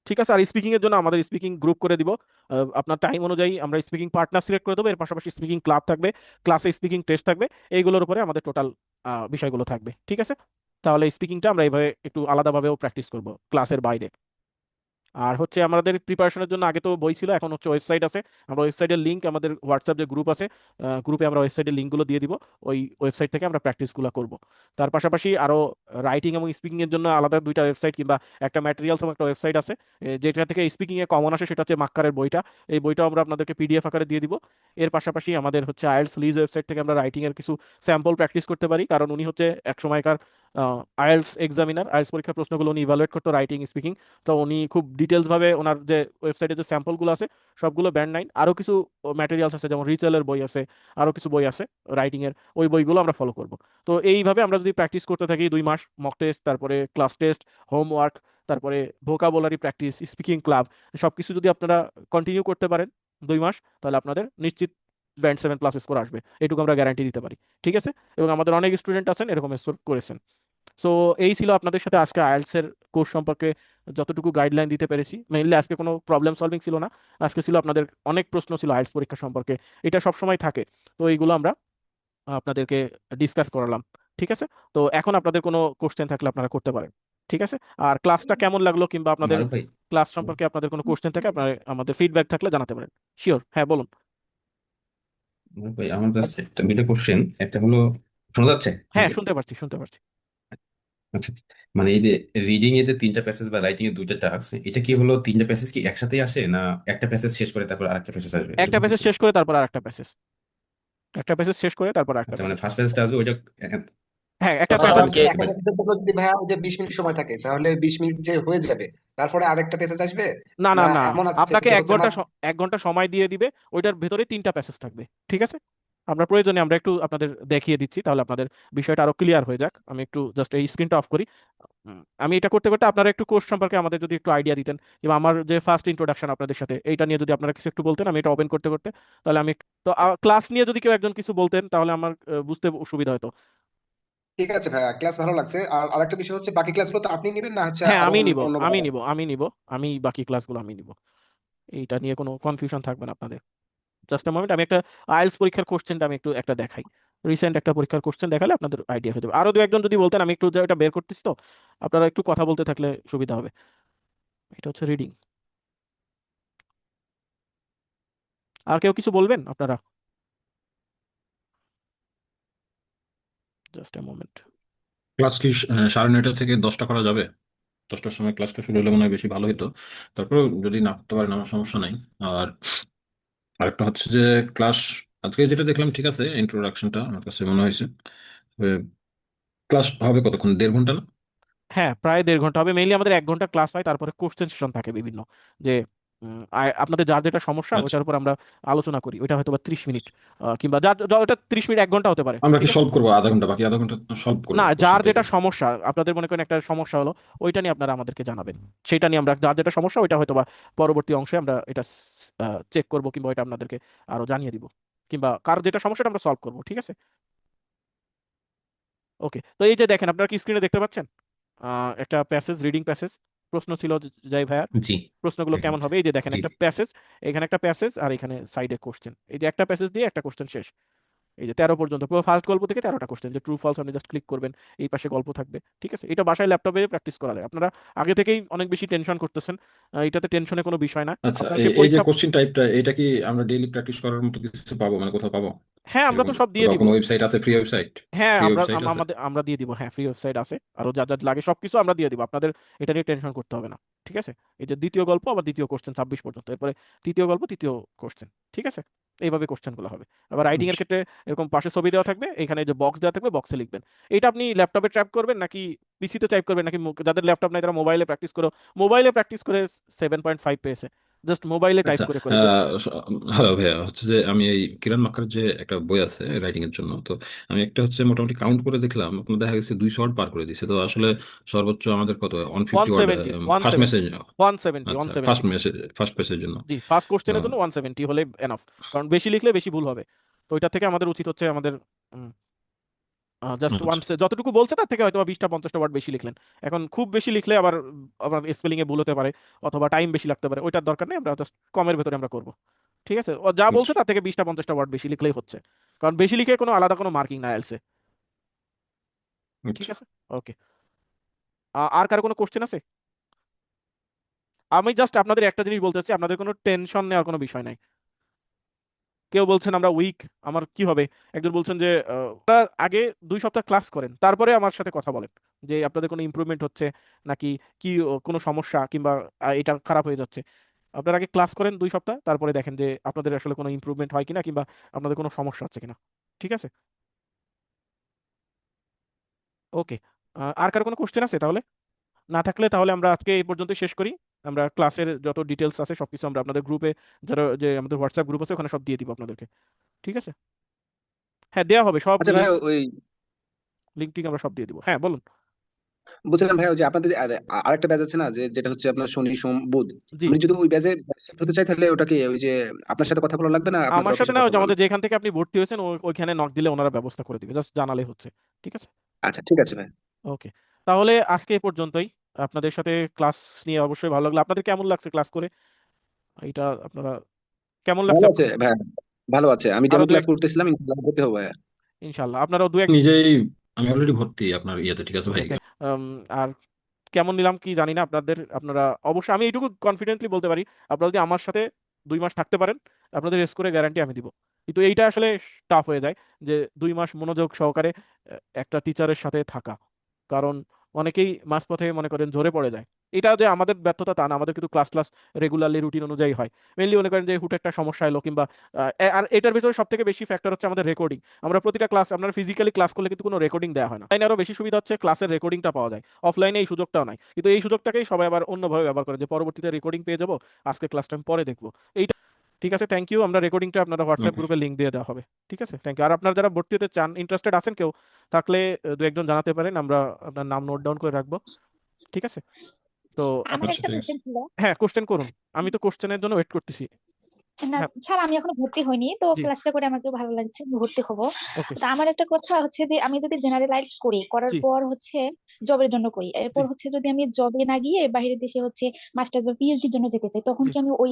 ঠিক আছে। আর স্পিকিং এর জন্য আমাদের স্পিকিং গ্রুপ করে দিব। আপনার টাইম অনুযায়ী আমরা স্পিকিং পার্টনার সিলেক্ট করে দেবো। এর পাশাপাশি স্পিকিং ক্লাব থাকবে, ক্লাসে স্পিকিং টেস্ট থাকবে। এইগুলোর উপরে আমাদের টোটাল বিষয়গুলো থাকবে। ঠিক আছে। তাহলে স্পিকিংটা আমরা এইভাবে একটু আলাদাভাবেও প্র্যাকটিস করব ক্লাসের বাইরে। আর হচ্ছে আমাদের প্রিপারেশনের জন্য আগে তো বই ছিল, এখন হচ্ছে ওয়েবসাইট আছে। আমরা ওয়েবসাইটের লিঙ্ক, আমাদের হোয়াটসঅ্যাপ যে গ্রুপ আছে, গ্রুপে আমরা ওয়েবসাইটের লিঙ্কগুলো দিয়ে দিব। ওই ওয়েবসাইট থেকে আমরা প্র্যাকটিসগুলো করব। তার পাশাপাশি আরও রাইটিং এবং স্পিকিং এর জন্য আলাদা 2টা ওয়েবসাইট কিংবা একটা ম্যাটেরিয়ালস এবং একটা ওয়েবসাইট আছে। যেটা থেকে স্পিকিং এ কমন আসে সেটা হচ্ছে মাক্কারের বইটা। এই বইটাও আমরা আপনাদেরকে পিডিএফ আকারে দিয়ে দিব। এর পাশাপাশি আমাদের হচ্ছে আইএলটিএস লিজ ওয়েবসাইট থেকে আমরা রাইটিং এর কিছু স্যাম্পল প্র্যাকটিস করতে পারি, কারণ উনি হচ্ছে এক সময়কার আইএলটিএস এক্সামিনার, আইএলটিএস পরীক্ষার প্রশ্নগুলো উনি ইভালুয়েট করতো রাইটিং স্পিকিং। তো উনি খুব ডিটেলস ভাবে ওনার যে ওয়েবসাইটে যে স্যাম্পলগুলো আছে সবগুলো ব্যান্ড 9। আরও কিছু ম্যাটেরিয়ালস আছে, যেমন রিচেলের বই আছে, আরও কিছু বই আছে রাইটিং এর, ওই বইগুলো আমরা ফলো করব। তো এইভাবে আমরা যদি প্র্যাকটিস করতে থাকি 2 মাস, মক টেস্ট, তারপরে ক্লাস টেস্ট, হোমওয়ার্ক, তারপরে ভোকাবুলারি প্র্যাকটিস, স্পিকিং ক্লাব, সবকিছু যদি আপনারা কন্টিনিউ করতে পারেন 2 মাস, তাহলে আপনাদের নিশ্চিত ব্যান্ড 7+ স্কোর আসবে, এটুকু আমরা গ্যারান্টি দিতে পারি। ঠিক আছে। এবং আমাদের অনেক স্টুডেন্ট আছেন এরকম স্কোর করেছেন। সো এই ছিল আপনাদের সাথে আজকে আইএলটিএস এর কোর্স সম্পর্কে যতটুকু গাইডলাইন দিতে পেরেছি। মেইনলি আজকে কোনো প্রবলেম সলভিং ছিল না, আজকে ছিল আপনাদের অনেক প্রশ্ন ছিল আইএলটিএস পরীক্ষা সম্পর্কে। এটা সবসময় থাকে, তো এইগুলো আমরা আপনাদেরকে ডিসকাস করালাম। ঠিক আছে। তো এখন আপনাদের কোনো কোশ্চেন থাকলে আপনারা করতে পারেন। ঠিক আছে। আর ক্লাসটা কেমন লাগলো কিংবা আপনাদের মারুফ ভাই ক্লাস সম্পর্কে আপনাদের কোনো কোশ্চেন থাকে, আপনারা আমাদের ফিডব্যাক থাকলে জানাতে পারেন। শিওর, হ্যাঁ বলুন। মারুফ ভাই আমার জাস্ট একটা দুইটা কোশ্চেন। একটা হলো, শোনা যাচ্ছে হ্যাঁ, আমাকে? শুনতে পাচ্ছি, শুনতে পাচ্ছি। আচ্ছা, মানে এই যে রিডিং এর যে 3টা প্যাসেজ বা রাইটিং এর 2টা টাস্ক, এটা কি হলো 3টা প্যাসেজ কি একসাথে আসে, না একটা প্যাসেজ শেষ করে তারপর আরেকটা প্যাসেজ আসবে, একটা এরকম প্যাসেজ কিছু? শেষ করে তারপর আরেকটা প্যাসেজ, একটা প্যাসেজ শেষ করে তারপর আরেকটা আচ্ছা, মানে প্যাসেজ। ফার্স্ট প্যাসেজটা আসবে ওইটা হ্যাঁ, একটা আচ্ছা তারপর প্যাসেজ। আমাকে হচ্ছে একটা পেজের জন্য যদি ভাইয়া ওই যে 20 মিনিট সময় থাকে, তাহলে 20 মিনিট যে হয়ে যাবে, তারপরে আরেকটা পেজেস আসবে? না না না না, এমন আছে আপনাকে যে এক হচ্ছে ঘন্টা 1 ঘন্টা সময় দিয়ে দিবে, ওইটার ভেতরে 3টা প্যাসেজ থাকবে। ঠিক আছে। আমরা প্রয়োজনে আমরা একটু আপনাদের দেখিয়ে দিচ্ছি, তাহলে আপনাদের বিষয়টা আরো ক্লিয়ার হয়ে যাক। আমি একটু জাস্ট এই স্ক্রিনটা অফ করি। আমি এটা করতে করতে আপনারা একটু কোর্স সম্পর্কে আমাদের যদি একটু আইডিয়া দিতেন, কিংবা আমার যে ফার্স্ট ইন্ট্রোডাকশন আপনাদের সাথে এইটা নিয়ে যদি আপনারা কিছু একটু বলতেন, আমি এটা ওপেন করতে করতে, তাহলে আমি তো ক্লাস নিয়ে যদি কেউ একজন কিছু বলতেন তাহলে আমার বুঝতে সুবিধা হতো। ঠিক আছে ভাইয়া, ক্লাস ভালো লাগছে। আর আরেকটা বিষয় হচ্ছে, বাকি ক্লাসগুলো তো আপনি নেবেন না হচ্ছে হ্যাঁ, আরো আমি নিব, অন্য আমি কারো? নিব, আমি নিব। আমি বাকি ক্লাসগুলো আমি নিব, এইটা নিয়ে কোনো কনফিউশন থাকবে না আপনাদের। জাস্ট এ মোমেন্ট, আমি একটা আইএলটিএস পরীক্ষার কোশ্চেনটা আমি একটু একটা দেখাই। রিসেন্ট একটা পরীক্ষার কোশ্চেন দেখালে আপনাদের আইডিয়া হয়ে যাবে। আরো 2 একজন যদি বলতেন, আমি একটু এটা বের করতেছি, তো আপনারা একটু কথা বলতে থাকলে সুবিধা হবে। এটা হচ্ছে রিডিং। আর কেউ কিছু বলবেন আপনারা? Just a moment. ক্লাস কি 9:30 থেকে 10টা করা যাবে? 10টার সময় ক্লাসটা শুরু হলে মনে হয় বেশি ভালো হতো। তারপর যদি না করতে পারেন আমার সমস্যা নাই। আর আরেকটা হচ্ছে যে ক্লাস আজকে যেটা দেখলাম ঠিক আছে, ইন্ট্রোডাকশনটা আমার কাছে মনে হয়েছে। ক্লাস হবে কতক্ষণ, 1.5 ঘন্টা না? হ্যাঁ, প্রায় 1.5 ঘন্টা হবে। মেইনলি আমাদের 1 ঘন্টা ক্লাস হয়, তারপরে কোশ্চেন সেশন থাকে বিভিন্ন, যে আপনাদের যার যেটা সমস্যা আচ্ছা, ওইটার উপর আমরা আলোচনা করি। ওইটা হয়তো বা 30 মিনিট, কিংবা যার ওটা 30 মিনিট 1 ঘন্টা হতে পারে। আমরা কি ঠিক আছে। সলভ করবো আধা ঘন্টা, বাকি আধা ঘন্টা সলভ করবো না, কোশ্চেন যার থেকে? যেটা সমস্যা, আপনাদের মনে করেন একটা সমস্যা হলো, ওইটা নিয়ে আপনারা আমাদেরকে জানাবেন। সেটা নিয়ে আমরা, যার যেটা সমস্যা ওইটা হয়তো বা পরবর্তী অংশে আমরা এটা চেক করব, কিংবা ওইটা আপনাদেরকে আরো জানিয়ে দিব, কিংবা কার যেটা সমস্যাটা আমরা সলভ করব। ঠিক আছে। ওকে, তো এই যে দেখেন, আপনারা কি স্ক্রিনে দেখতে পাচ্ছেন একটা প্যাসেজ, রিডিং প্যাসেজ প্রশ্ন ছিল যাই ভাইয়ার। জি প্রশ্নগুলো দেখা কেমন যাচ্ছে। হবে, এই যে দেখেন জি একটা জি প্যাসেজ, এখানে একটা প্যাসেজ আর এখানে সাইডে কোশ্চেন, এই যে একটা প্যাসেজ দিয়ে একটা কোশ্চেন শেষ। এই যে 13 পর্যন্ত পুরো ফার্স্ট গল্প থেকে 13টা কোশ্চেন, যে ট্রু ফলস আপনি জাস্ট ক্লিক করবেন, এই পাশে গল্প থাকবে। ঠিক আছে, এটা বাসায় ল্যাপটপে প্র্যাকটিস করা যায়। আপনারা আগে থেকেই অনেক বেশি টেনশন করতেছেন, এটাতে টেনশনের কোনো বিষয় না। আচ্ছা, আপনাকে এই যে পরীক্ষা, কোশ্চিন টাইপটা, এটা কি আমরা ডেইলি প্র্যাকটিস করার মতো কিছু পাবো, মানে কোথাও পাবো হ্যাঁ আমরা তো এরকম? সব দিয়ে বা দিব। কোনো ওয়েবসাইট আছে, ফ্রি ওয়েবসাইট? হ্যাঁ ফ্রি আমরা ওয়েবসাইট আছে? আমরা দিয়ে দিব, হ্যাঁ ফ্রি ওয়েবসাইট আছে, আরো যা যা লাগে সবকিছু আমরা দিয়ে দিব, আপনাদের এটা নিয়ে টেনশন করতে হবে না। ঠিক আছে, এই যে দ্বিতীয় গল্প আবার দ্বিতীয় কোশ্চেন 26 পর্যন্ত, এরপরে তৃতীয় গল্প তৃতীয় কোশ্চেন। ঠিক আছে, এইভাবে কোশ্চেনগুলো হবে। আবার রাইটিং এর আচ্ছা। ক্ষেত্রে এরকম পাশে ছবি দেওয়া থাকবে, এখানে যে বক্স দেওয়া থাকবে, বক্সে লিখবেন। এটা আপনি ল্যাপটপে টাইপ করবেন নাকি পিসিতে টাইপ করবেন, নাকি যাদের ল্যাপটপ নাই তারা মোবাইলে প্র্যাকটিস করো, মোবাইলে প্র্যাকটিস করে 7.5 পেয়েছে, জাস্ট মোবাইলে টাইপ আচ্ছা, করে করে হ্যালো ভাইয়া, হচ্ছে যে আমি এই কিরান মাক্কার যে একটা বই আছে রাইটিং এর জন্য, তো আমি একটা হচ্ছে মোটামুটি কাউন্ট করে দেখলাম, আপনার দেখা গেছে 200 ওয়ার্ড পার করে দিছে। তো আসলে সর্বোচ্চ আমাদের কত, 150 ওয়ার্ড 170 ফার্স্ট মেসেজ? 170 আচ্ছা, 170। ফার্স্ট পেজের জন্য। জি, ফার্স্ট কোশ্চেনের আহ, জন্য 170 হলে এনাফ, কারণ বেশি লিখলে বেশি ভুল হবে। তো ওইটা থেকে আমাদের উচিত হচ্ছে আমাদের জাস্ট আচ্ছা যতটুকু বলছে তার থেকে হয়তো 20টা 50টা ওয়ার্ড বেশি লিখলেন। এখন খুব বেশি লিখলে আবার আবার স্পেলিং এ ভুল হতে পারে, অথবা টাইম বেশি লাগতে পারে, ওইটার দরকার নেই, আমরা জাস্ট কমের ভেতরে আমরা করব। ঠিক আছে, ও যা বলছে আচ্ছা তার থেকে 20টা 50টা ওয়ার্ড বেশি লিখলেই হচ্ছে, কারণ বেশি লিখে কোনো আলাদা কোনো মার্কিং না আইএলটিএস এ। ঠিক আচ্ছা। আছে, ওকে। আর কারো কোনো কোশ্চেন আছে? আমি জাস্ট আপনাদের একটা জিনিস বলতে চাচ্ছি, আপনাদের কোনো টেনশন নেওয়ার কোনো বিষয় নাই। কেউ বলছেন আমরা উইক, আমার কি হবে, একজন বলছেন যে আগে 2 সপ্তাহ ক্লাস করেন, তারপরে আমার সাথে কথা বলেন যে আপনাদের কোনো ইমপ্রুভমেন্ট হচ্ছে নাকি, কি কোনো সমস্যা, কিংবা এটা খারাপ হয়ে যাচ্ছে। আপনারা আগে ক্লাস করেন 2 সপ্তাহ, তারপরে দেখেন যে আপনাদের আসলে কোনো ইমপ্রুভমেন্ট হয় কিনা, কিংবা আপনাদের কোনো সমস্যা হচ্ছে কিনা। ঠিক আছে, ওকে। আর কারো কোনো কোশ্চেন আছে তাহলে? না থাকলে তাহলে আমরা আজকে এই পর্যন্ত শেষ করি। আমরা ক্লাসের যত ডিটেলস আছে সবকিছু আমরা আপনাদের গ্রুপে, যারা যে আমাদের হোয়াটসঅ্যাপ গ্রুপ আছে ওখানে সব দিয়ে দিব আপনাদেরকে। ঠিক আছে, হ্যাঁ দেওয়া হবে সব আচ্ছা ভাই, লিঙ্ক, ওই টিঙ্ক আমরা সব দিয়ে দিব। হ্যাঁ বলুন। বলছিলাম ভাই, ওই যে আপনাদের আরেকটা ব্যাচ আছে না, যে যেটা হচ্ছে আপনার শনি সোম বুধ, জি, আমি যদি ওই ব্যাচে শিফট হতে চাই, তাহলে ওটা কি ওই যে আপনার সাথে কথা বলা লাগবে না আপনাদের আমার সাথে অফিসে না, কথা ওই যে বলা আমাদের লাগবে? যেখান থেকে আপনি ভর্তি হয়েছেন ওইখানে নক দিলে ওনারা ব্যবস্থা করে দিবে, জাস্ট জানালে হচ্ছে। ঠিক আছে, আচ্ছা ঠিক আছে ভাই। ওকে। তাহলে আজকে এ পর্যন্তই। আপনাদের সাথে ক্লাস নিয়ে অবশ্যই ভালো লাগলো। আপনাদের কেমন লাগছে ক্লাস করে, এটা আপনারা কেমন লাগছে ভালো আছে আপনাদের? ভাই, ভালো আছে। আমি আরো ডেমো দু ক্লাস এক, করতেছিলাম, ইনশাআল্লাহ করতে হবে ভাই। ইনশাল্লাহ আপনারাও দু এক। নিজেই, আমি অলরেডি ভর্তি আপনার ইয়েতে। ঠিক আছে ওকে, ভাই। আর কেমন নিলাম কি জানি না আপনাদের, আপনারা অবশ্যই, আমি এইটুকু কনফিডেন্টলি বলতে পারি, আপনারা যদি আমার সাথে 2 মাস থাকতে পারেন, আপনাদের স্কোরে গ্যারান্টি আমি দিব। কিন্তু এইটা আসলে টাফ হয়ে যায়, যে 2 মাস মনোযোগ সহকারে একটা টিচারের সাথে থাকা, কারণ অনেকেই মাঝপথে মনে করেন ঝরে পড়ে যায়। এটা যে আমাদের ব্যর্থতা তা না, আমাদের কিন্তু ক্লাস ক্লাস রেগুলারলি রুটিন অনুযায়ী হয়। মেনলি মনে করেন যে হুট একটা সমস্যা এলো, কিংবা আর এটার ভিতরে সব থেকে বেশি ফ্যাক্টর হচ্ছে আমাদের রেকর্ডিং। আমরা প্রতিটা ক্লাস, আপনার ফিজিক্যালি ক্লাস করলে কিন্তু কোনো রেকর্ডিং দেওয়া হয় না। অনলাইনে আরো বেশি সুবিধা হচ্ছে ক্লাসের রেকর্ডিংটা পাওয়া যায়, অফলাইনে এই সুযোগটাও নাই, কিন্তু এই সুযোগটাকেই সবাই আবার অন্যভাবে ব্যবহার করে, যে পরবর্তীতে রেকর্ডিং পেয়ে যাবো, আজকে ক্লাসটা আমি পরে দেখবো, এইটা। ঠিক আছে, থ্যাংক ইউ। আমরা রেকর্ডিংটা আপনারা হোয়াটসঅ্যাপ ওকে। গ্রুপে লিঙ্ক দিয়ে দেওয়া হবে। ঠিক আছে, থ্যাংক ইউ। আর আপনারা যারা ভর্তি হতে চান, ইন্টারেস্টেড আছেন কেউ থাকলে, 2-1জন জানাতে পারেন, আমরা আপনার নাম নোট ডাউন করে রাখবো। ঠিক আছে, তো আমার আচ্ছা একটা ঠিক আছে। কোশ্চেন ছিল। হ্যাঁ কোশ্চেন করুন, আমি তো কোশ্চেনের জন্য ওয়েট করতেছি। না হ্যাঁ, স্যার, আমি এখনো ভর্তি হইনি, তো জি, ক্লাসটা করে আমাকে ভালো লাগছে, আমি ভর্তি হব। ওকে, তো আমার একটা কথা হচ্ছে যে আমি যদি জেনারেলাইজ করি, করার জি, পর হচ্ছে জবের জন্য করি, জি, এরপর হচ্ছে যদি আমি জবে না গিয়ে বাইরের দেশে হচ্ছে মাস্টার্স বা পিএইচডির জন্য যেতে চাই, তখন জি। কি আমি ওই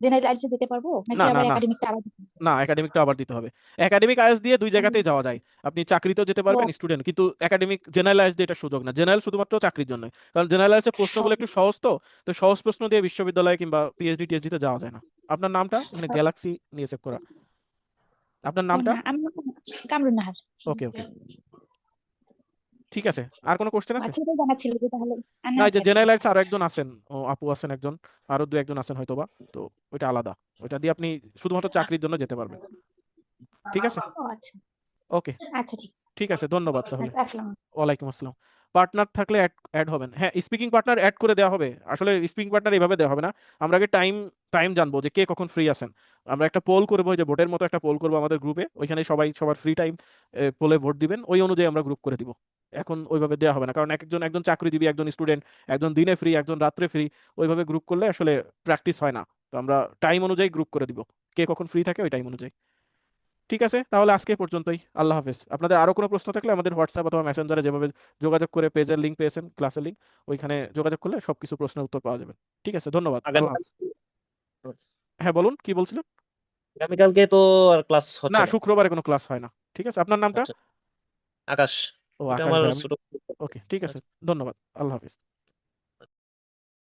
জেনারেলাইজে যেতে পারবো, না নাকি না আবার না একাডেমিকটা আলাদা? না, একাডেমিকটা আবার দিতে হবে। একাডেমিক আইএলটিএস দিয়ে 2 জায়গাতেই যাওয়া যায়, আপনি চাকরিতেও যেতে পারবেন ও, স্টুডেন্ট, কিন্তু একাডেমিক জেনারেল আইএলটিএস দিয়ে এটা সুযোগ না, জেনারেল শুধুমাত্র চাকরির জন্য। কারণ জেনারেল আইএলটিএস প্রশ্নগুলো একটু সহজ, তো তো সহজ প্রশ্ন দিয়ে বিশ্ববিদ্যালয়ে কিংবা পিএইচডি টিএইচডি তে যাওয়া যায় না। আপনার নামটা এখানে গ্যালাক্সি নিয়ে সেভ করা, আপনার নামটা। না আমি কামরুন নাহার। ওকে ওকে, ঠিক আছে। আর কোনো কোশ্চেন আছে? আচ্ছা, এটা জানা ছিল যে তাহলে। না, না এই যে স্যার, ঠিক জেনারেল আছে। আইএলটিএস আরো একজন আছেন, ও আপু আছেন একজন, আরো 2-1জন আছেন হয়তোবা, তো ওইটা আলাদা, ওইটা দিয়ে আপনি শুধুমাত্র চাকরির জন্য যেতে পারবেন। ঠিক আছে, ও আচ্ছা, ওকে, আচ্ছা ঠিক আছে। ঠিক আছে, ধন্যবাদ তাহলে। আচ্ছা, আসসালাম। ওয়ালাইকুম আসসালাম। পার্টনার থাকলে অ্যাড অ্যাড হবেন, হ্যাঁ স্পিকিং পার্টনার অ্যাড করে দেওয়া হবে। আসলে স্পিকিং পার্টনার এইভাবে দেওয়া হবে না, আমরা আগে টাইম টাইম জানবো যে কে কখন ফ্রি আছেন। আমরা একটা পোল করবো, যে ভোটের মতো একটা পোল করবো আমাদের গ্রুপে, ওইখানে সবাই সবার ফ্রি টাইম পোলে ভোট দিবেন, ওই অনুযায়ী আমরা গ্রুপ করে দিব। এখন ওইভাবে দেওয়া হবে না, কারণ একজন চাকরিজীবী, একজন স্টুডেন্ট, একজন দিনে ফ্রি, একজন রাত্রে ফ্রি, ওইভাবে গ্রুপ করলে আসলে প্র্যাকটিস হয় না। তো আমরা টাইম অনুযায়ী গ্রুপ করে দিব, কে কখন ফ্রি থাকে ওই টাইম অনুযায়ী। ঠিক আছে, তাহলে আজকে এ পর্যন্তই। আল্লাহ হাফেজ। আপনাদের আরো কোনো প্রশ্ন থাকলে আমাদের হোয়াটসঅ্যাপ অথবা মেসেঞ্জারে যেভাবে যোগাযোগ করে পেজের লিঙ্ক পেয়েছেন, ক্লাসের লিঙ্ক, ওইখানে যোগাযোগ করলে সবকিছু প্রশ্নের উত্তর পাওয়া যাবে। ঠিক আছে, ধন্যবাদ। আল্লাহ আগামীকাল হাফেজ। হ্যাঁ বলুন, কি বলছিলেন? আগামীকালকে তো আর ক্লাস না, হচ্ছে না। শুক্রবারে কোনো ক্লাস হয় না। ঠিক আছে, আপনার নামটা? আচ্ছা, আকাশ। ও এটা আকাশ আমার ভাই, আমি ছোট। ওকে, ঠিক আছে, ধন্যবাদ। আল্লাহ হাফেজ।